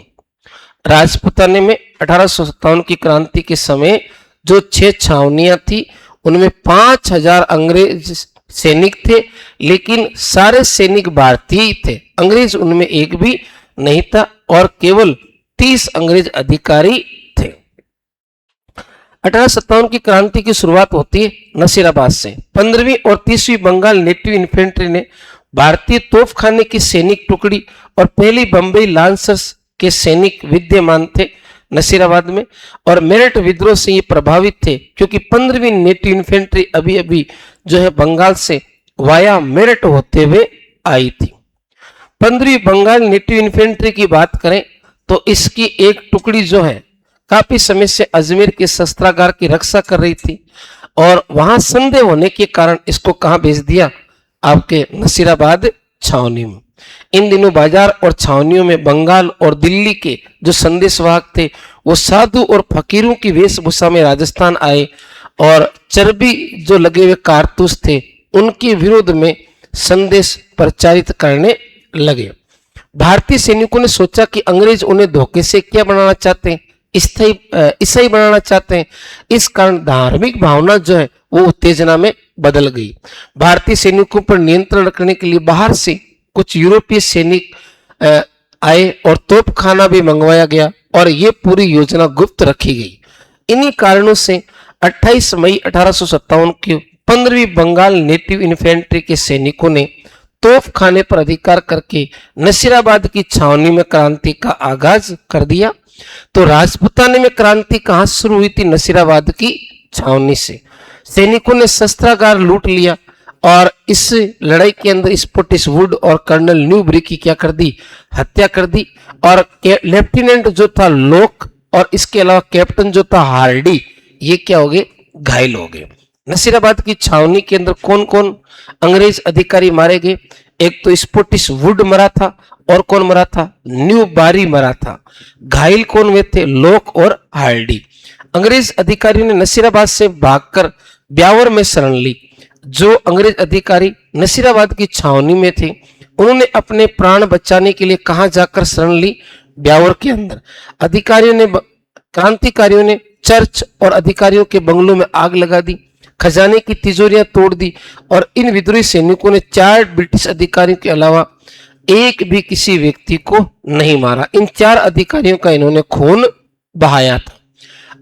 राजपुताने में 1857 की क्रांति के समय जो 6 छावनियां थी उनमें 5000 अंग्रेज सैनिक थे, लेकिन सारे सैनिक भारतीय थे, अंग्रेज उनमें एक भी नहीं था और केवल 30 अंग्रेज अधिकारी थे। 1857 की क्रांति की शुरुआत होती है नसीराबाद से। 15वीं और 30वीं बंगाल नेटिव इन्फेंट्री ने भारतीय तोपखाने की सैनिक टुकड़ी और पहली बंबई लांसर्स के सैनिक विद्यमान थे नसीराबाद में और मेरठ विद्रोह से ये प्रभावित थे, क्योंकि 15वीं नेटिव इन्फेंट्री अभी अभी जो है बंगाल से वाया मेरठ होते हुए आई थी। 15वीं बंगाल नेटिव इन्फेंट्री की बात करें तो इसकी एक टुकड़ी जो है काफी समय से अजमेर के शस्त्रागार की रक्षा कर रही थी और वहां संदेह होने के कारण इसको कहां भेज दिया, आपके नसीराबाद छावनी में। इन दिनों बाजार और छावनियों में बंगाल और दिल्ली के जो संदेशवाहक थे वो साधु और फकीरों की वेशभूषा में राजस्थान आए और चर्बी जो लगे हुए कारतूस थे उनके विरोध में संदेश प्रचारित करने लगे। भारतीय सैनिकों ने सोचा कि अंग्रेज उन्हें धोखे से क्या बनाना चाहते हैं, ईसाई बनाना चाहते हैं। इस कारण धार्मिक भावना जो है वो उत्तेजना में बदल गई। भारतीय सैनिकों पर नियंत्रण रखने के लिए बाहर से कुछ यूरोपीय सैनिक आए और तोपखाना भी मंगवाया गया, और ये पूरी योजना गुप्त रखी गई। इन्हीं कारणों से 28 मई 1857 को 15वीं बंगाल नेटिव इन्फेंट्री के सैनिकों ने तोप खाने पर अधिकार करके नसीराबाद की छावनी में क्रांति का आगाज कर दिया। तो राजपुताने में क्रांति कहां शुरू हुई थी? नसीराबाद की छावनी से। सैनिकों ने शस्त्रागार लूट लिया और इस लड़ाई के अंदर स्पोर्टिसवुड और कर्नल न्यूबरी की क्या कर दी? हत्या कर दी। और लेफ्टिनेंट जो था लोक और इसके अलावा कैप्टन जो था हार्डी, ये क्या हो गए? घायल हो गए। नसीराबाद की छावनी के अंदर कौन कौन अंग्रेज अधिकारी मारे गए? एक तो स्पोर्टिसवुड मरा था और कौन मरा था? न्यू बारी मरा था। घायल कौन हुए थे? लोक और हार्डी। अंग्रेज अधिकारियों ने नसीराबाद से भागकर ब्यावर में शरण ली। जो अंग्रेज अधिकारी नसीराबाद की छावनी में थे उन्होंने अपने प्राण बचाने के लिए कहां जाकर शरण ली? ब्यावर के अंदर। क्रांतिकारियों ने चर्च और अधिकारियों के बंगलों में आग लगा दी, खजाने की तिजोरियां तोड़ दी और इन विद्रोही सैनिकों ने 4 ब्रिटिश अधिकारियों के अलावा एक भी किसी व्यक्ति को नहीं मारा। इन 4 अधिकारियों का इन्होंने खून बहाया था।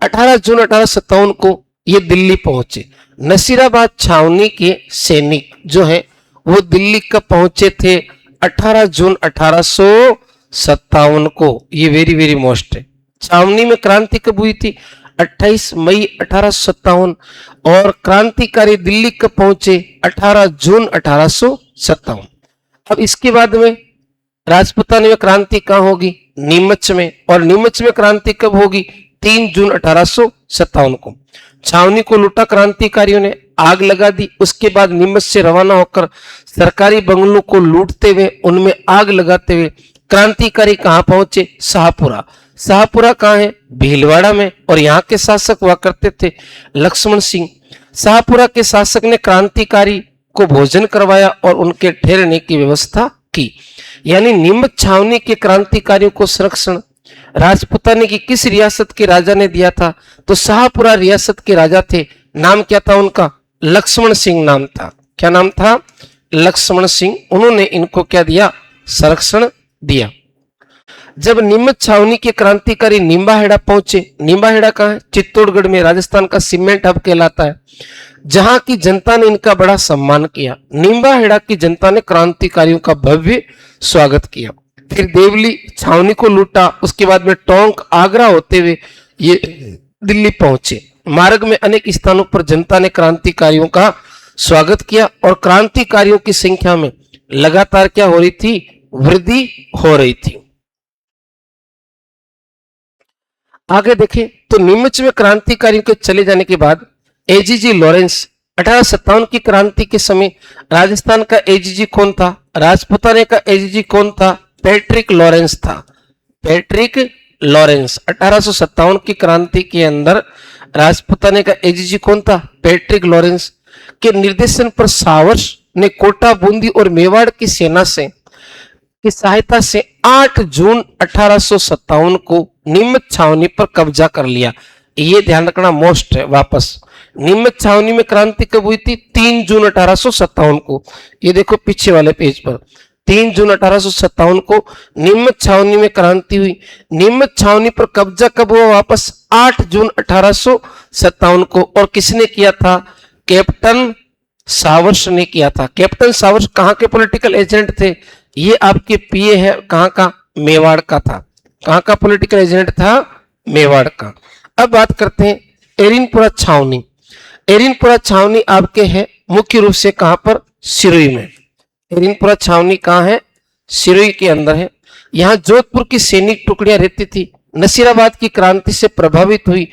18 जून 1857 को ये दिल्ली पहुंचे। नसीराबाद छावनी के सैनिक जो है वो दिल्ली कब पहुंचे थे? 18 जून 1857 को। ये वेरी वेरी मोस्ट है। छावनी में क्रांति कब हुई थी? 28 मई 1857। और क्रांतिकारी दिल्ली कब पहुंचे? 18 जून 1857। अब इसके बाद में राजपुताने में क्रांति कहां होगी? नीमच में। और नीमच में क्रांति कब होगी? 3 जून 1857 को। छावनी को लूटा क्रांतिकारियों ने, आग लगा दी। उसके बाद नीमच से रवाना होकर सरकारी बंगलों को लूटते हुए उनमें आग लगाते हुए क्रांतिकारी कहां पहुंचे? शाहपुरा। शाहपुरा कहां है? भीलवाड़ा में। और यहाँ के शासक हुआ करते थे लक्ष्मण सिंह। शाहपुरा के शासक ने क्रांतिकारी को भोजन करवाया और उनके ठहरने की व्यवस्था की। यानी नीमच छावनी के क्रांतिकारियों को संरक्षण राजपुताने की किस रियासत के राजा ने दिया था? तो शाहपुरा रियासत के राजा थे। नाम क्या था उनका? लक्ष्मण सिंह नाम था। क्या नाम था? लक्ष्मण सिंह। उन्होंने इनको क्या दिया? संरक्षण दिया। जब नीमच छावनी के क्रांतिकारी निम्बाहेड़ा पहुंचे। निम्बाहेड़ा कहां है? चित्तौड़गढ़ में। राजस्थान का सीमेंट हब कहलाता है, जहां की जनता ने इनका बड़ा सम्मान किया। निम्बाहेड़ा की जनता ने क्रांतिकारियों का भव्य स्वागत किया। फिर देवली छावनी को लूटा। उसके बाद में टोंक, आगरा होते हुए ये दिल्ली पहुंचे। मार्ग में अनेक स्थानों पर जनता ने क्रांतिकारियों का स्वागत किया और क्रांतिकारियों की संख्या में लगातार क्या हो रही थी? वृद्धि हो रही थी। आगे देखें तो नीमच में क्रांतिकारियों के चले जाने के बाद एजीजी लॉरेंस 1857 की क्रांति के समय राजस्थान का एजीजी कौन था? राजपुताने का एजीजी कौन था? पैट्रिक लॉरेंस था। पैट्रिक लॉरेंस 1857 की क्रांति के अंदर राजपुताने का एजीजी कौन था? पैट्रिक लॉरेंस के निर्देशन पर सावर्स ने कोटा, बूंदी और मेवाड़ की सेना से की सहायता से 8 जून 1857 को नीमच छावनी पर कब्जा कर लिया। ये ध्यान रखना मोस्ट है। वापस नीमच छावनी में क्रांति कब हुई थी? 3 जून 1857 को। ये देखो पीछे वाले पेज पर 3 जून 1857 को नीमच छावनी में क्रांति हुई। नीमच छावनी पर कब्जा कब हुआ? वापस 8 जून 1857 को। और किसने किया था? कैप्टन सावर्स ने किया था। कैप्टन सावर्स कहां के पॉलिटिकल एजेंट थे? ये आपके पीए है। कहां का? मेवाड़ का था। कहां का पॉलिटिकल एजेंट था? मेवाड़ का। अब बात करते हैं एरिनपुरा छावनी। एरिनपुरा छावनी आपके है मुख्य रूप से कहां पर? सिरोही में। एरिनपुरा छावनी कहां है? सिरोही के अंदर है। यहां जोधपुर की सैनिक टुकड़ियां रहती थी। नसीराबाद की क्रांति से प्रभावित हुई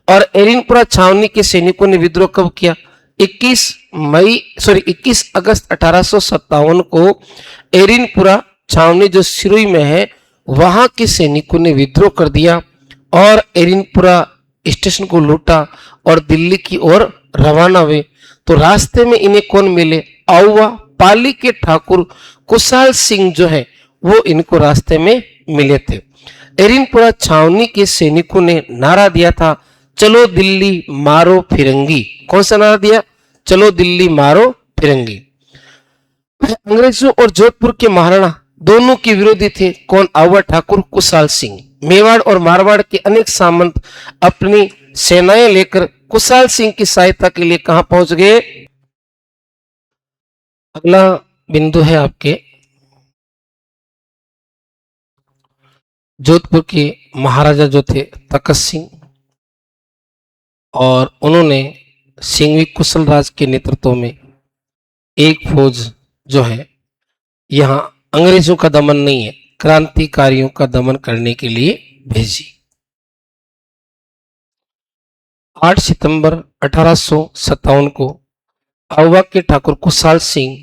और एरिनपुरा छावनी के सैनिकों ने विद्रोह कब किया? 21 अगस्त 1857 को एरिनपुरा छावनी जो सिरोही में है वहां के सैनिकों ने विद्रोह कर दिया और एरिनपुरा स्टेशन को लूटा और दिल्ली की ओर रवाना हुए। तो रास्ते में इन्हें कौन मिले? आउवा पाली के ठाकुर कुशाल सिंह जो है वो इनको रास्ते में मिले थे। एरिनपुरा छावनी के सैनिकों ने नारा दिया था, चलो दिल्ली मारो फिरंगी। कौन सा नारा दिया? चलो दिल्ली मारो फिरंगी। अंग्रेजों और जोधपुर के महाराणा दोनों के विरोधी थे कौन? आउवा ठाकुर, कुशाल सिंह। मेवाड़ और मारवाड़ के अनेक सामंत अपनी सेनाएं लेकर कुशाल सिंह की सहायता के लिए कहां पहुंच गए? अगला बिंदु है आपके जोधपुर के महाराजा जो थे तखत सिंह, और उन्होंने सिंघवी कुशल राज के नेतृत्व में एक फौज जो है यहां अंग्रेजों का दमन नहीं है, क्रांतिकारियों का दमन करने के लिए भेजी। 8 सितंबर 1857 को आउवा के ठाकुर कुशाल सिंह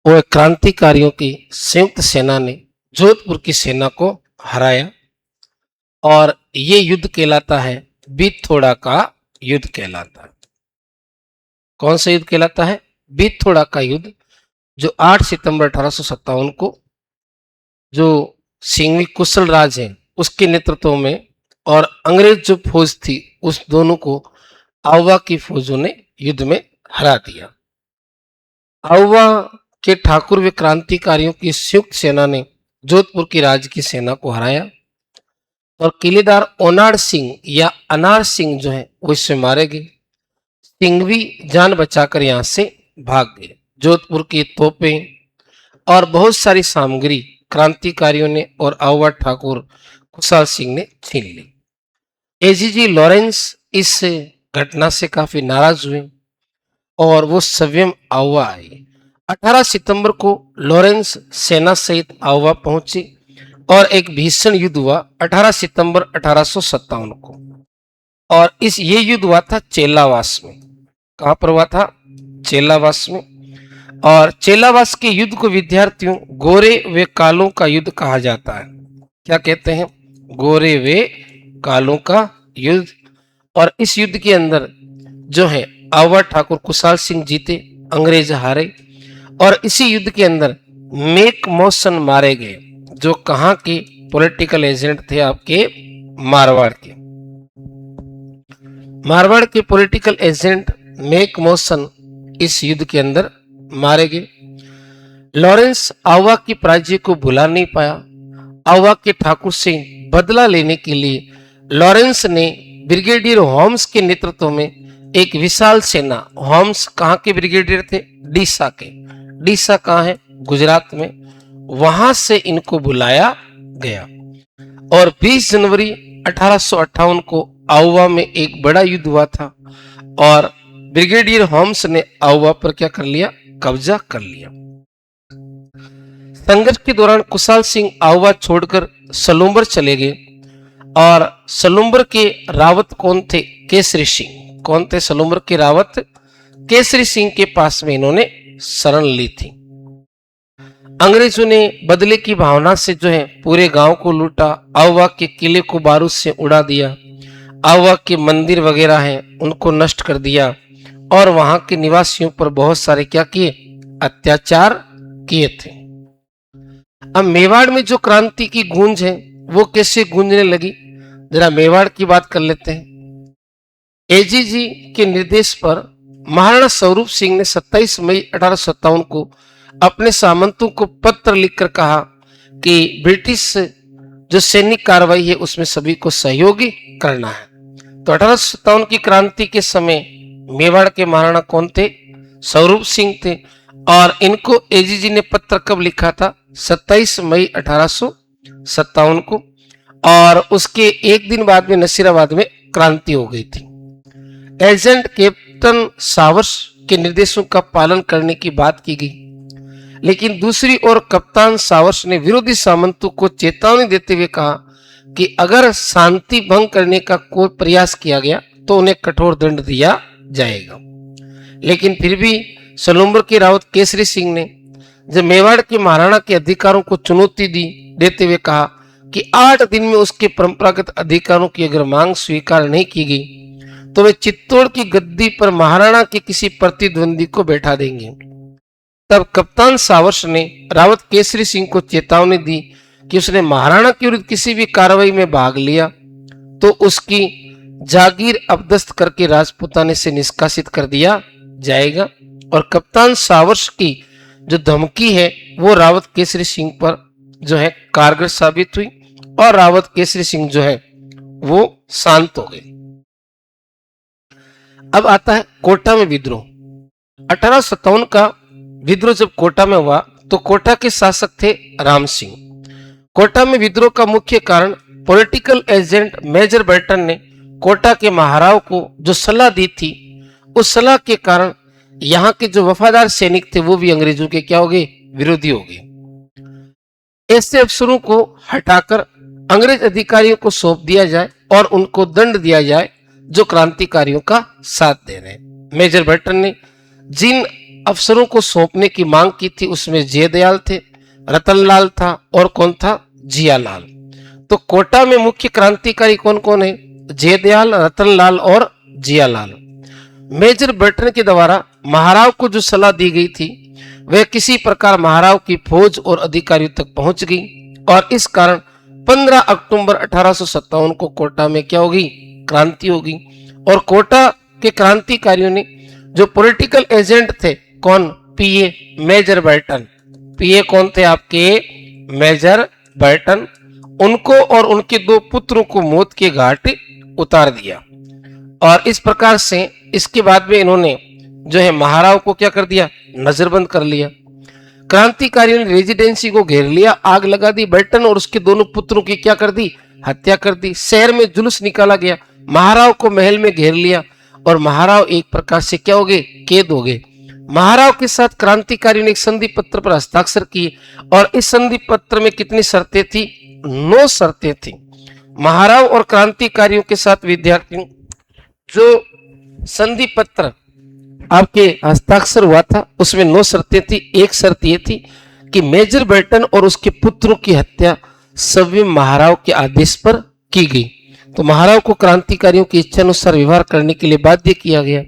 और क्रांतिकारियों की संयुक्त सेना ने जोधपुर की सेना को हराया, और ये युद्ध कहलाता है बीथोड़ा का युद्ध कहलाता है। कौन सा युद्ध कहलाता है? बीथोड़ा का युद्ध, जो 8 सितंबर 1857 को जो सिंघवी कुशल राज है उसके नेतृत्व में और अंग्रेज जो फौज थी उस दोनों को आउवा की फौजों ने युद्ध में हरा दिया। आउवा के ठाकुर व क्रांतिकारियों की संयुक्त सेना ने जोधपुर की राज्य की सेना को हराया, और किलेदार ओनाड़ सिंह या अनार सिंह जो है वो इससे मारे गए। सिंघवी जान बचाकर यहां से भाग गए। जोधपुर की तोपें और बहुत सारी सामग्री क्रांतिकारियों ने और आउवा ठाकुर कुशाल सिंह ने छीन ली। एजीजी लॉरेंस इस घटना से काफी नाराज हुए और वो स्वयं आउवा आए। 18 सितंबर को लॉरेंस सेना सहित आउवा पहुंचे और एक भीषण युद्ध हुआ 18 सितंबर 1857 को, और ये युद्ध हुआ था चेलावास में। कहां पर हुआ था? चेलावास में। और चेलावास के युद्ध को विद्यार्थियों गोरे व कालों का युद्ध कहा जाता है। क्या कहते हैं? गोरे व कालों का युद्ध। और इस युद्ध के अंदर जो है आउवा ठाकुर कुशाल सिंह जीते, अंग्रेज हारे, और इसी युद्ध के अंदर मेक मौसन मारे गए, जो कहां के पॉलिटिकल एजेंट थे? आपके मारवाड़ के। मारवाड़ के पॉलिटिकल एजेंट मेक मौसन इस युद्ध के अंदर मारे गए। लॉरेंस आउवा की पराजय को भुला नहीं पाया। आउवा के ठाकुर से बदला लेने के लिए लॉरेंस ने ब्रिगेडियर होम्स के नेतृत्व में एक विशाल सेना, होम्स कहां के ब्रिगेडियर थे? डीसा के। डीसा कहां है? गुजरात में। वहां से इनको बुलाया गया, और 20 जनवरी 1858 को आउवा में एक बड़ा युद्ध हुआ था, और ब्रिगेडियर होम्स ने आउवा पर क्या कर लिया? कब्जा कर लिया। संघर्ष के दौरान कुशाल सिंह आउवा छोड़कर सलूम्बर चले गए, और सलूम्बर के रावत कौन थे? केसरी सिंह। कौन थे सलूम्बर के रावत? केसरी सिंह के पास में इन्होंने शरण ली थी। अंग्रेजों ने बदले की भावना से जो है पूरे गांव को लूटा, आउवा के किले को बारूद से उड़ा दिया, आउवा के मंदिर वगैरह हैं उनको नष्ट कर दिया, और वहां के निवासियों पर बहुत सारे क्या किए? अत्याचार किए थे। अब मेवाड़ में जो क्रांति की गूंज है वो कैसे गूंजने लगी, जरा मेवाड़ की बात कर लेते हैं। एजीजी के निर्देश पर महाराणा स्वरूप सिंह ने 27 मई 1857 को अपने सामंतों को पत्र लिखकर कहा कि ब्रिटिश जो सैनिक कार्रवाई है उसमें सभी को सहयोगी करना है। तो 1857 की क्रांति के समय मेवाड़ के महाराणा कौन थे? स्वरूप सिंह थे, और इनको एजीजी ने पत्र कब लिखा था? 27 मई 1857 को, और उसके एक दिन बाद में नसीराबाद में क्रांति हो गई थी। एजेंट कैप्टन सावर्स के निर्देशों का पालन करने की बात की गई, लेकिन दूसरी ओर कप्तान सावर्स ने विरोधी सामंतों को चेतावनी देते हुए कहा कि अगर शांति भंग करने का कोई प्रयास किया गया तो उन्हें कठोर दंड दिया जाएगा। लेकिन फिर भी सलूम्बर के रावत केसरी सिंह ने जब मेवाड़ के महाराणा के अधिकारों को चुनौती देते हुए कहा कि 8 दिन में उसके परंपरागत अधिकारों की अगर मांग स्वीकार नहीं की गई तो वे चित्तौड़ की गद्दी पर महाराणा के किसी प्रतिद्वंदी को बैठा देंगे। तब कप्तान सावर्स ने रावत केसरी सिंह को चेतावनी दी कि उसने महाराणा के विरुद्ध किसी भी कार्रवाई में भाग लिया तो उसकी जागीर अबदस्त करके राजपूताने से निष्कासित कर दिया जाएगा, और कप्तान सावर्स की जो धमकी है वो रावत केसरी सिंह पर जो है कारगर साबित हुई और रावत केसरी सिंह जो है वो शांत हो गए। अब आता है कोटा में विद्रोह। 1857 का विद्रोह जब कोटा में हुआ तो कोटा के शासक थे राम सिंह। कोटा में विद्रोह का मुख्य कारण पॉलिटिकल एजेंट मेजर बर्टन ने कोटा के महाराव को जो सलाह दी थी, उस सलाह के कारण यहाँ के जो वफादार सैनिक थे वो भी अंग्रेजों के क्या हो गए, विरोधी हो गए। ऐसे अफसरों को हटाकर अंग्रेज अधिकारियों को सौंप दिया जाए और उनको दंड दिया जाए जो क्रांतिकारियों का साथ दे रहे हैं। मेजर बर्टन ने जिन अफसरों को सौंपने की मांग की थी उसमें जयदयाल थे, रतनलाल था और कौन था, जियालाल। तो कोटा में मुख्य क्रांतिकारी कौन कौन है, जयदयाल, रतनलाल और जियालाल। मेजर बर्टन के द्वारा महाराव को जो सलाह दी गई थी वह किसी प्रकार महाराव की फौज और अधिकारियों तक पहुंच गई और इस कारण 15 अक्टूबर 1857 को कोटा में क्या होगी, क्रांति होगी। और कोटा के क्रांतिकारियों ने जो पॉलिटिकल एजेंट थे, कौन, पीए मेजर बर्टन, पीए कौन थे आपके, मेजर बर्टन, उनको और उनके 2 पुत्रों को मौत के घाट उतार दिया। और इस प्रकार से इसके बाद में इन्होंने जो है महाराव को क्या कर दिया, नजरबंद कर लिया। क्रांतिकारियों ने रेजिडेंसी को घेर लिया, आग लगा दी, बर्टन और उसके दोनों पुत्रों की क्या कर दी, हत्या कर दी। शहर में जुलूस निकाला गया, महाराव को महल में घेर लिया और महाराव एक प्रकार से क्या हो गए, कैद हो गए। महाराव के साथ क्रांतिकारियों ने एक संधि पत्र पर हस्ताक्षर किए और इस संधि पत्र में कितनी शर्तें थी, 9 शर्तें थी। महाराव और क्रांतिकारियों के साथ विद्यार्थियों जो संधि पत्र आपके हस्ताक्षर हुआ था उसमें 9 शर्तें थी। एक शर्त यह थी कि मेजर बर्टन और उसके पुत्रों की हत्या सभी महाराव के आदेश पर की गई। तो महाराव को क्रांतिकारियों की इच्छा अनुसार व्यवहार करने के लिए बाध्य किया गया।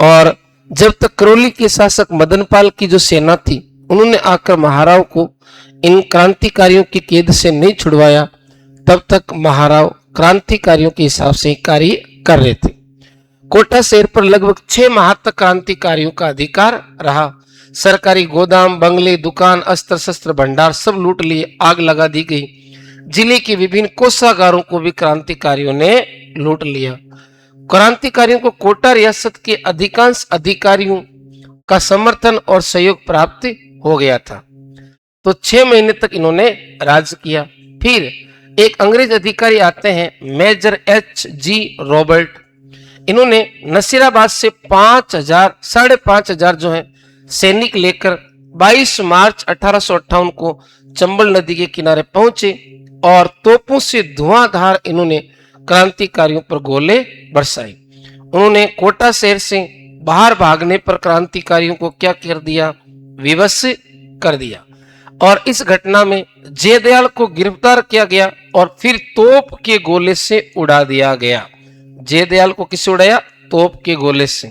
और जब तक करौली के शासक मदनपाल की जो सेना थी उन्होंने आकर महाराव को इन क्रांतिकारियों की कैद से नहीं छुड़वाया, तब तक महाराव क्रांतिकारियों के हिसाब से कार्य कर रहे थे। कोटा शहर पर लगभग 6 माह तक क्रांतिकारियों का अधिकार रहा। सरकारी गोदाम, बंगले, दुकान, अस्त्र शस्त्र भंडार सब लूट लिए, आग लगा दी गई। जिले के विभिन्न कोषागारों को भी क्रांतिकारियों ने लूट लिया। क्रांतिकारियों को कोटा रियासत के अधिकांश अधिकारियों का समर्थन और सहयोग प्राप्त हो गया था। तो 6 महीने तक इन्होंने राज किया। फिर एक अंग्रेज अधिकारी आते हैं, मेजर H.G. रॉबर्ट। इन्होंने नसीराबाद से 5,000 जो है सैनिक लेकर 22 मार्च 1858 को चंबल नदी के किनारे पहुंचे और तोपों से धुआंधार इन्होंने क्रांतिकारियों पर गोले बरसाए। उन्होंने कोटा शहर से बाहर भागने पर क्रांतिकारियों को क्या कर दिया, विवश कर दिया। और इस घटना में जयदयाल को गिरफ्तार किया गया और फिर तोप के गोले से उड़ा दिया गया। जयदयाल को किससे उड़ाया, तोप के गोले से।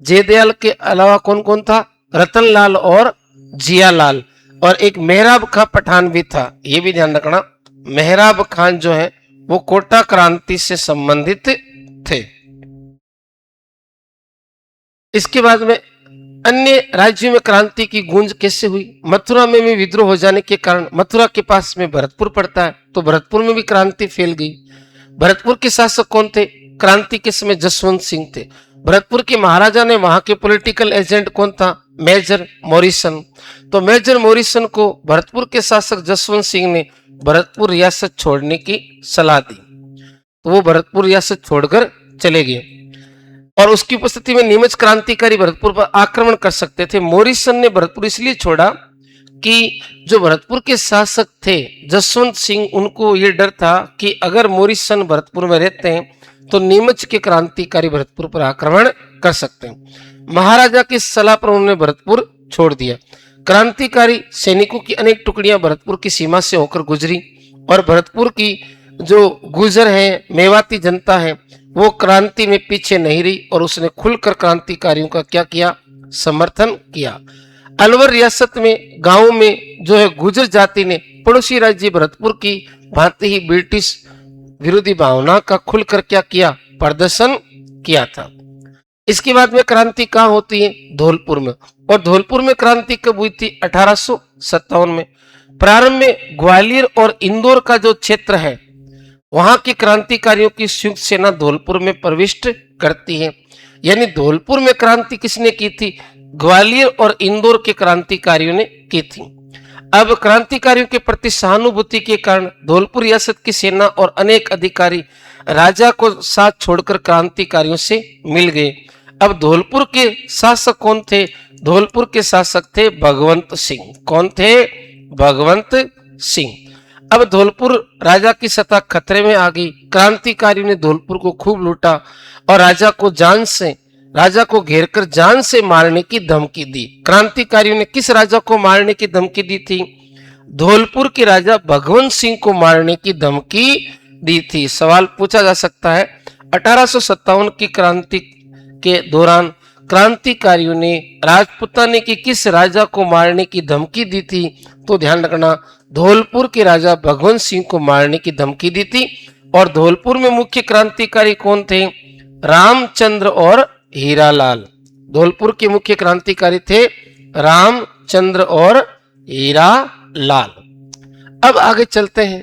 जयदयाल के अलावा कौन कौन था, रतनलाल और जियालाल, और एक मेहराब खां पठान भी था। ये भी ध्यान रखना, मेहराब खान जो है वो कोटा क्रांति से संबंधित थे। इसके बाद में अन्य राज्यों में क्रांति की गूंज कैसे हुई। मथुरा में भी विद्रोह हो जाने के कारण मथुरा के पास में भरतपुर पड़ता है, तो भरतपुर में भी क्रांति फैल गई। भरतपुर के शासक कौन थे, क्रांति के समय जसवंत सिंह थे। भरतपुर के महाराजा ने वहां के पॉलिटिकल एजेंट कौन था, मेजर मॉरिसन। तो मेजर मॉरिसन को भरतपुर के शासक जसवंत सिंह ने भरतपुर रियासत छोड़ने की सलाह दी, तो वो भरतपुर रियासत छोड़कर चले गए और उसकी उपस्थिति में नीमच क्रांतिकारी भरतपुर पर आक्रमण कर सकते थे। मॉरिसन ने भरतपुर इसलिए छोड़ा कि जो भरतपुर के शासक थे जसवंत सिंह, उनको ये डर था कि अगर मॉरिसन भरतपुर में रहते हैं तो नीमच के क्रांतिकारी भरतपुर पर आक्रमण कर सकते हैं। महाराजा की सलाह पर उन्होंने भरतपुर छोड़ दिया। क्रांतिकारी सैनिकों की अनेक टुकड़ियां भरतपुर की सीमा से होकर गुजरी और भरतपुर की जो गुजर है, मेवाती जनता है, वो क्रांति में पीछे नहीं रही और उसने खुलकर क्रांतिकारियों का क्या किया, समर्थन किया। अलवर रियासत में गांवों में जो है गुजर जाति ने पड़ोसी राज्य भरतपुर की भांति ही ब्रिटिश विरोधी भावना का खुलकर क्या किया, प्रदर्शन किया था। इसके बाद में क्रांति कहाँ होती है? धौलपुर में। और धौलपुर में क्रांति कब हुई थी? 1857 में। प्रारंभ में ग्वालियर और इंदौर का जो क्षेत्र है वहां के क्रांतिकारियों की संयुक्त सेना धौलपुर में प्रविष्ट करती है। यानी धौलपुर में क्रांति किसने की थी? ग्वालियर और इंदौर के क्रांतिकारियों ने की थी। अब क्रांतिकारियों के प्रति सहानुभूति के कारण धौलपुर रियासत की सेना और अनेक अधिकारी राजा को साथ छोड़कर क्रांतिकारियों से मिल गए। अब धौलपुर के शासक कौन थे? धौलपुर के शासक थे भगवंत सिंह। कौन थे? भगवंत सिंह। अब धौलपुर राजा की सत्ता खतरे में आ गई। क्रांतिकारियों ने धौलपुर को खूब लूटा और राजा को घेरकर जान से मारने की धमकी दी। क्रांतिकारियों ने किस राजा को मारने की धमकी दी थी? धौलपुर के राजा भगवंत सिंह को मारने की धमकी दी थी। सवाल पूछा जा सकता है 1857 की क्रांति के दौरान क्रांतिकारियों ने राजपूताने के किस राजा को मारने की धमकी दी थी? तो ध्यान रखना, धौलपुर के राजा भगवंत सिंह को मारने की धमकी दी थी। और धौलपुर में मुख्य क्रांतिकारी कौन थे? रामचंद्र और हीरालाल। धौलपुर के मुख्य क्रांतिकारी थे रामचंद्र और हीरालाल। अब आगे चलते हैं।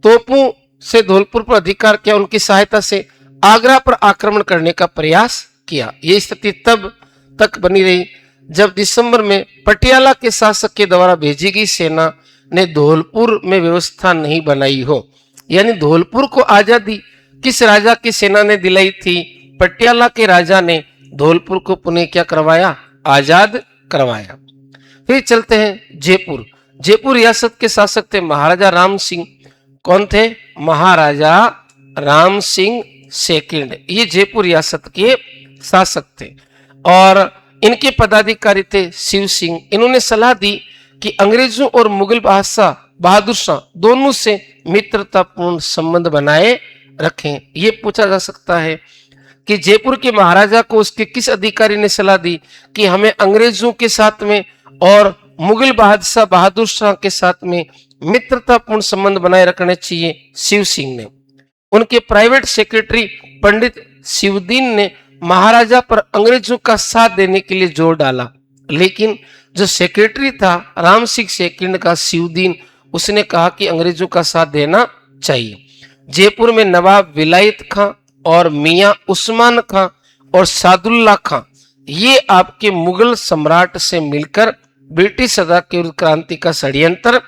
तोपों से धौलपुर पर अधिकार किया, उनकी सहायता से आगरा पर आक्रमण करने का प्रयास किया। यह स्थिति तब तक बनी रही जब दिसंबर में पटियाला के शासक के द्वारा भेजी गई सेना ने धौलपुर में व्यवस्था नहीं बनाई हो। यानी धौलपुर को आजादी किस राजा की सेना ने दिलाई थी? पटियाला के राजा ने धौलपुर को पुनः क्या करवाया? आजाद करवाया। फिर चलते हैं जयपुर। जयपुर रियासत के शासक थे महाराजा राम सिंह। कौन थे? महाराजा राम सिंह सेकंड। ये जयपुर रियासत के शासक थे और इनके पदाधिकारी थे शिव सिंह। इन्होंने सलाह दी कि अंग्रेजों और मुगल बादशाह बहादुर शाह दोनों से मित्रतापूर्ण संबंध बनाए रखें। ये पूछा जा सकता है कि जयपुर के महाराजा को उसके किस अधिकारी ने सलाह दी कि हमें अंग्रेजों के साथ में और मुगल बादशाह बहादुर शाह के साथ में मित्रतापूर्ण संबंध बनाए रखने चाहिए? शिव सिंह ने। उनके प्राइवेट सेक्रेटरी पंडित शिवदीन ने महाराजा पर अंग्रेजों का साथ देने के लिए जोर डाला, लेकिन जो सेक्रेटरी था राम सिंह सेकंड का शिवदीन, उसने कहा कि अंग्रेजों का साथ देना चाहिए। जयपुर में नवाब विलायत खां और मियां उस्मान खां और सादुल्ला खां ये आपके मुगल सम्राट से मिलकर ब्रिटिश सत्ता के विरुद्ध क्रांति का षड्यंत्र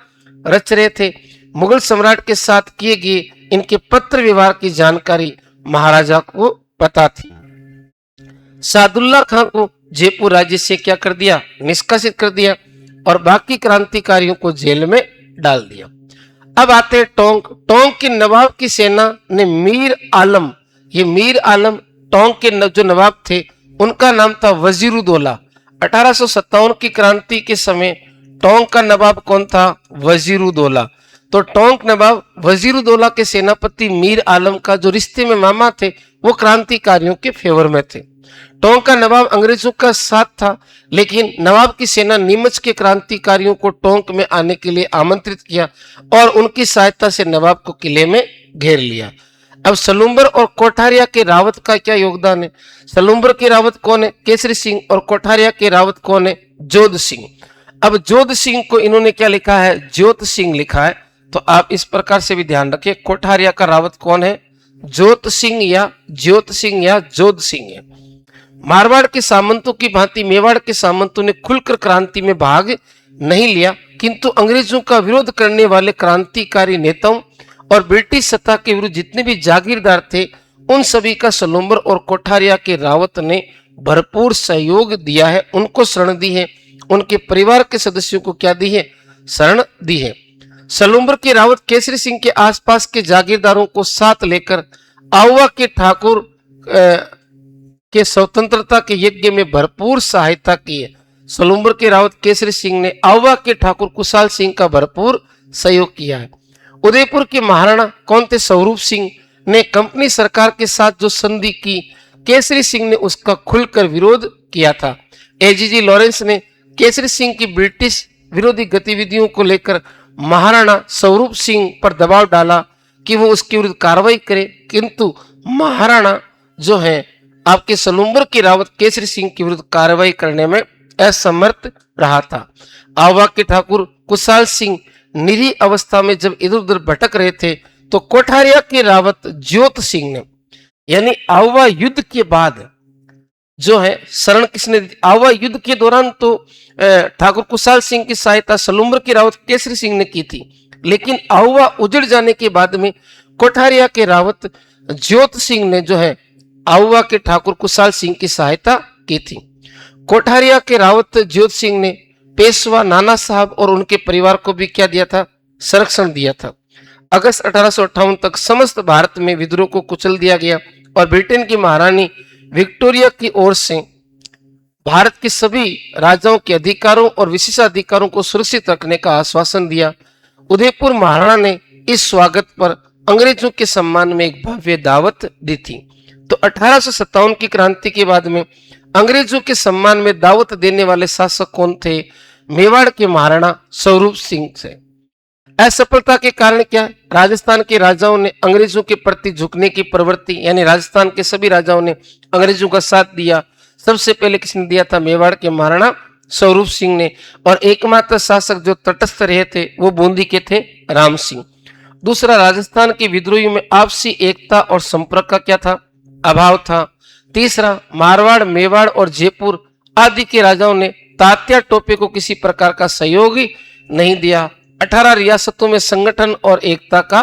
रच रहे थे। मुगल सम्राट के साथ किए गए इनके पत्र व्यवहार की जानकारी महाराजा को पता थी। सादुल्ला खां को जयपुर राज्य से क्या कर दिया? निष्कासित कर दिया और बाकी क्रांतिकारियों को जेल में डाल दिया। अब आते हैं टोंक। टोंक के नवाब की सेना ने मीर आलम, ये मीर आलम टोंक के जो नवाब थे उनका नाम था वजीरुद्दौला। 1857 की क्रांति के समय टोंक का नवाब कौन था? वजीरुद्दौला। तो टोंक नवाब वजीरुद्दौला के सेनापति मीर आलम का जो रिश्ते में मामा थे वो क्रांतिकारियों के फेवर में थे। टोंक का नवाब अंग्रेजों का साथ था, लेकिन नवाब की सेना नीमच के क्रांतिकारियों को टोंक में आने के लिए आमंत्रित किया और उनकी सहायता से नवाब को किले में घेर लिया। अब सलूम्बर और कोठारिया के रावत का क्या योगदान है? सलूम्बर के रावत कौन है? केसरी सिंह। और कोठारिया के रावत कौन है? जोध सिंह। अब जोध सिंह को इन्होंने क्या लिखा है? ज्योत सिंह लिखा है। तो आप इस प्रकार से भी ध्यान रखिए, कोठारिया का रावत कौन है? ज्योत सिंह या ज्योत सिंह या जोध सिंह है। मारवाड़ के सामंतों की भांति मेवाड़ के सामंतों ने खुलकर क्रांति में भाग नहीं लिया, किंतु अंग्रेजों का विरोध करने वाले क्रांतिकारी नेताओं और ब्रिटिश सत्ता के विरुद्ध जितने भी जागीरदार थे उन सभी का सलूम्बर और कोठारिया के रावत ने भरपूर सहयोग दिया है, उनको शरण दी है, उनके परिवार के सदस्यों को क्या दी है? शरण दी है। सलूम्बर के रावत केसरी सिंह के आसपास के जागीरदारों को साथ लेकर आउवा के ठाकुर के स्वतंत्रता के यज्ञ में भरपूर सहायता की है। सलूम्बर के रावत केसरी सिंह ने आउवा के ठाकुर कुशाल सिंह का भरपूर सहयोग किया है। उदयपुर के महाराणा कौन थे? स्वरूप सिंह ने कंपनी सरकार के साथ जो संधि की, केसरी सिंह ने उसका खुलकर विरोध किया था। एजीजी लॉरेंस ने केसरी सिंह की ब्रिटिश विरोधी गतिविधियों को लेकर महाराणा स्वरूप सिंह पर दबाव डाला कि वो उसके विरुद्ध कार्रवाई करे, किंतु महाराणा जो है आपके सलूम्बर की रावत केसरी सिंह के विरुद्ध कार्रवाई करने में असमर्थ रहा था। आवा के ठाकुर कुशाल सिंह निरीह अवस्था में जब इधर उधर भटक रहे थे तो कोठारिया के रावत ज्योत सिंह ने, यानी आवा युद्ध के बाद जो है शरण किसने दी? आवा युद्ध के दौरान तो ठाकुर कुशाल सिंह की सहायता सलूम्बर की रावत केसरी सिंह ने की थी, लेकिन आवा उजड़ जाने के बाद में कोठारिया के रावत ज्योत सिंह ने जो है आवा के ठाकुर कुशाल सिंह की सहायता की थी। कोठारिया के रावत ज्योत सिंह ने पेशवा नाना साहब और उनके परिवार को भी क्या दिया था? संरक्षण दिया था। अगस्त 1858 तक समस्त भारत में विद्रोह को कुचल दिया गया और ब्रिटेन की महारानी विक्टोरिया की ओर से भारत के सभी राजाओं के अधिकारों और विशेषाधिकारों को सुरक्षित रखने का आश्वासन दिया। उदयपुर महाराणा ने इस स्वागत पर अंग्रेजों के सम्मान में एक भव्य दावत दी थी। तो 1857 की क्रांति के बाद में अंग्रेजों के सम्मान में दावत देने वाले शासक कौन थे? मेवाड़ के महाराणा स्वरूप सिंह से। असफलता के कारण क्या? राजस्थान के राजाओं ने अंग्रेजों के प्रति झुकने की प्रवृत्ति, यानी राजस्थान के सभी राजाओं ने अंग्रेजों का साथ दिया। सबसे पहले किसने दिया था? मेवाड़ के महाराणा स्वरूप सिंह ने। और एकमात्र शासक जो तटस्थ रहे थे वो बूंदी के थे राम सिंह। दूसरा, राजस्थान के विद्रोहियों में आपसी एकता और संपर्क का क्या था? अभाव था। तीसरा, मारवाड़, मेवाड़ और जयपुर आदि के राजाओं ने तात्या टोपे को किसी प्रकार का सहयोग ही नहीं दिया। 18 रियासतों में संगठन और एकता का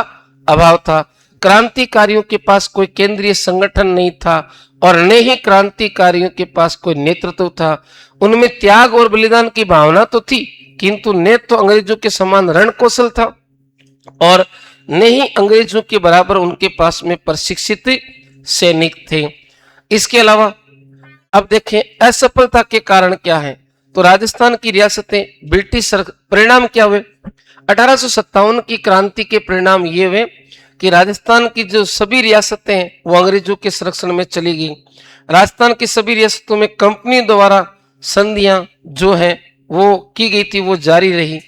अभाव था। क्रांतिकारियों के पास कोई केंद्रीय संगठन नहीं था और न ही क्रांतिकारियों के पास कोई नेतृत्व था। उनमें त्याग और बलिदान की भावना तो थी, किंतु न तो अंग्रेजों के समान रण कौशल था और न ही अंग्रेजों के बराबर उनके पास में प्रशिक्षित सैनिक थे। इसके अलावा अब देखें असफलता के कारण क्या है? तो राजस्थान की रियासतें ब्रिटिश परिणाम क्या हुए? 1857 की क्रांति के परिणाम ये हुए कि राजस्थान की जो सभी रियासतें हैं वो अंग्रेजों के संरक्षण में चली गई। राजस्थान की सभी रियासतों में कंपनी द्वारा संधियां जो है वो की गई थी, वो जारी रही।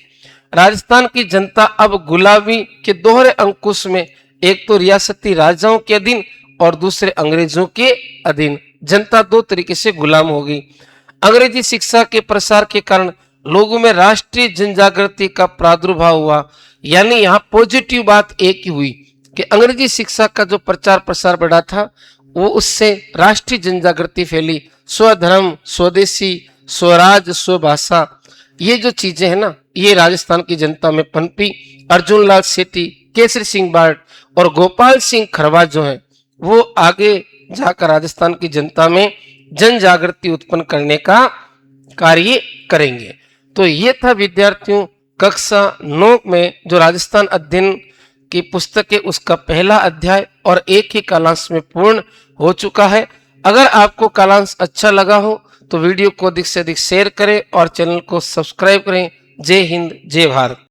राजस्थान की जनता अब गुलामी के दोहरे अंकुश में, एक तो रियासती राजाओं के अधीन और दूसरे अंग्रेजों के अधीन, जनता दो तरीके से गुलाम हो गई। अंग्रेजी शिक्षा के प्रसार के कारण लोगों में राष्ट्रीय जनजागृति का प्रादुर्भाव हुआ। यानी यहाँ पॉजिटिव बात एक ही हुई कि अंग्रेजी शिक्षा का जो प्रचार प्रसार बढ़ा था वो उससे राष्ट्रीय जनजागृति फैली। स्वधर्म, स्वदेशी, स्वराज, स्वभाषा, ये जो चीजें हैं ना, ये राजस्थान की जनता में पनपी। अर्जुन लाल सेठी, केसरी सिंह बार्ट और गोपाल सिंह खरवार जो है वो आगे जाकर राजस्थान की जनता में जन जागृति उत्पन्न करने का कार्य करेंगे। तो ये था विद्यार्थियों कक्षा 9 में जो राजस्थान अध्ययन की पुस्तक है उसका पहला अध्याय और एक ही कालांश में पूर्ण हो चुका है। अगर आपको कालांश अच्छा लगा हो तो वीडियो को अधिक से अधिक शेयर करें और चैनल को सब्सक्राइब करें। जय हिंद, जय भारत।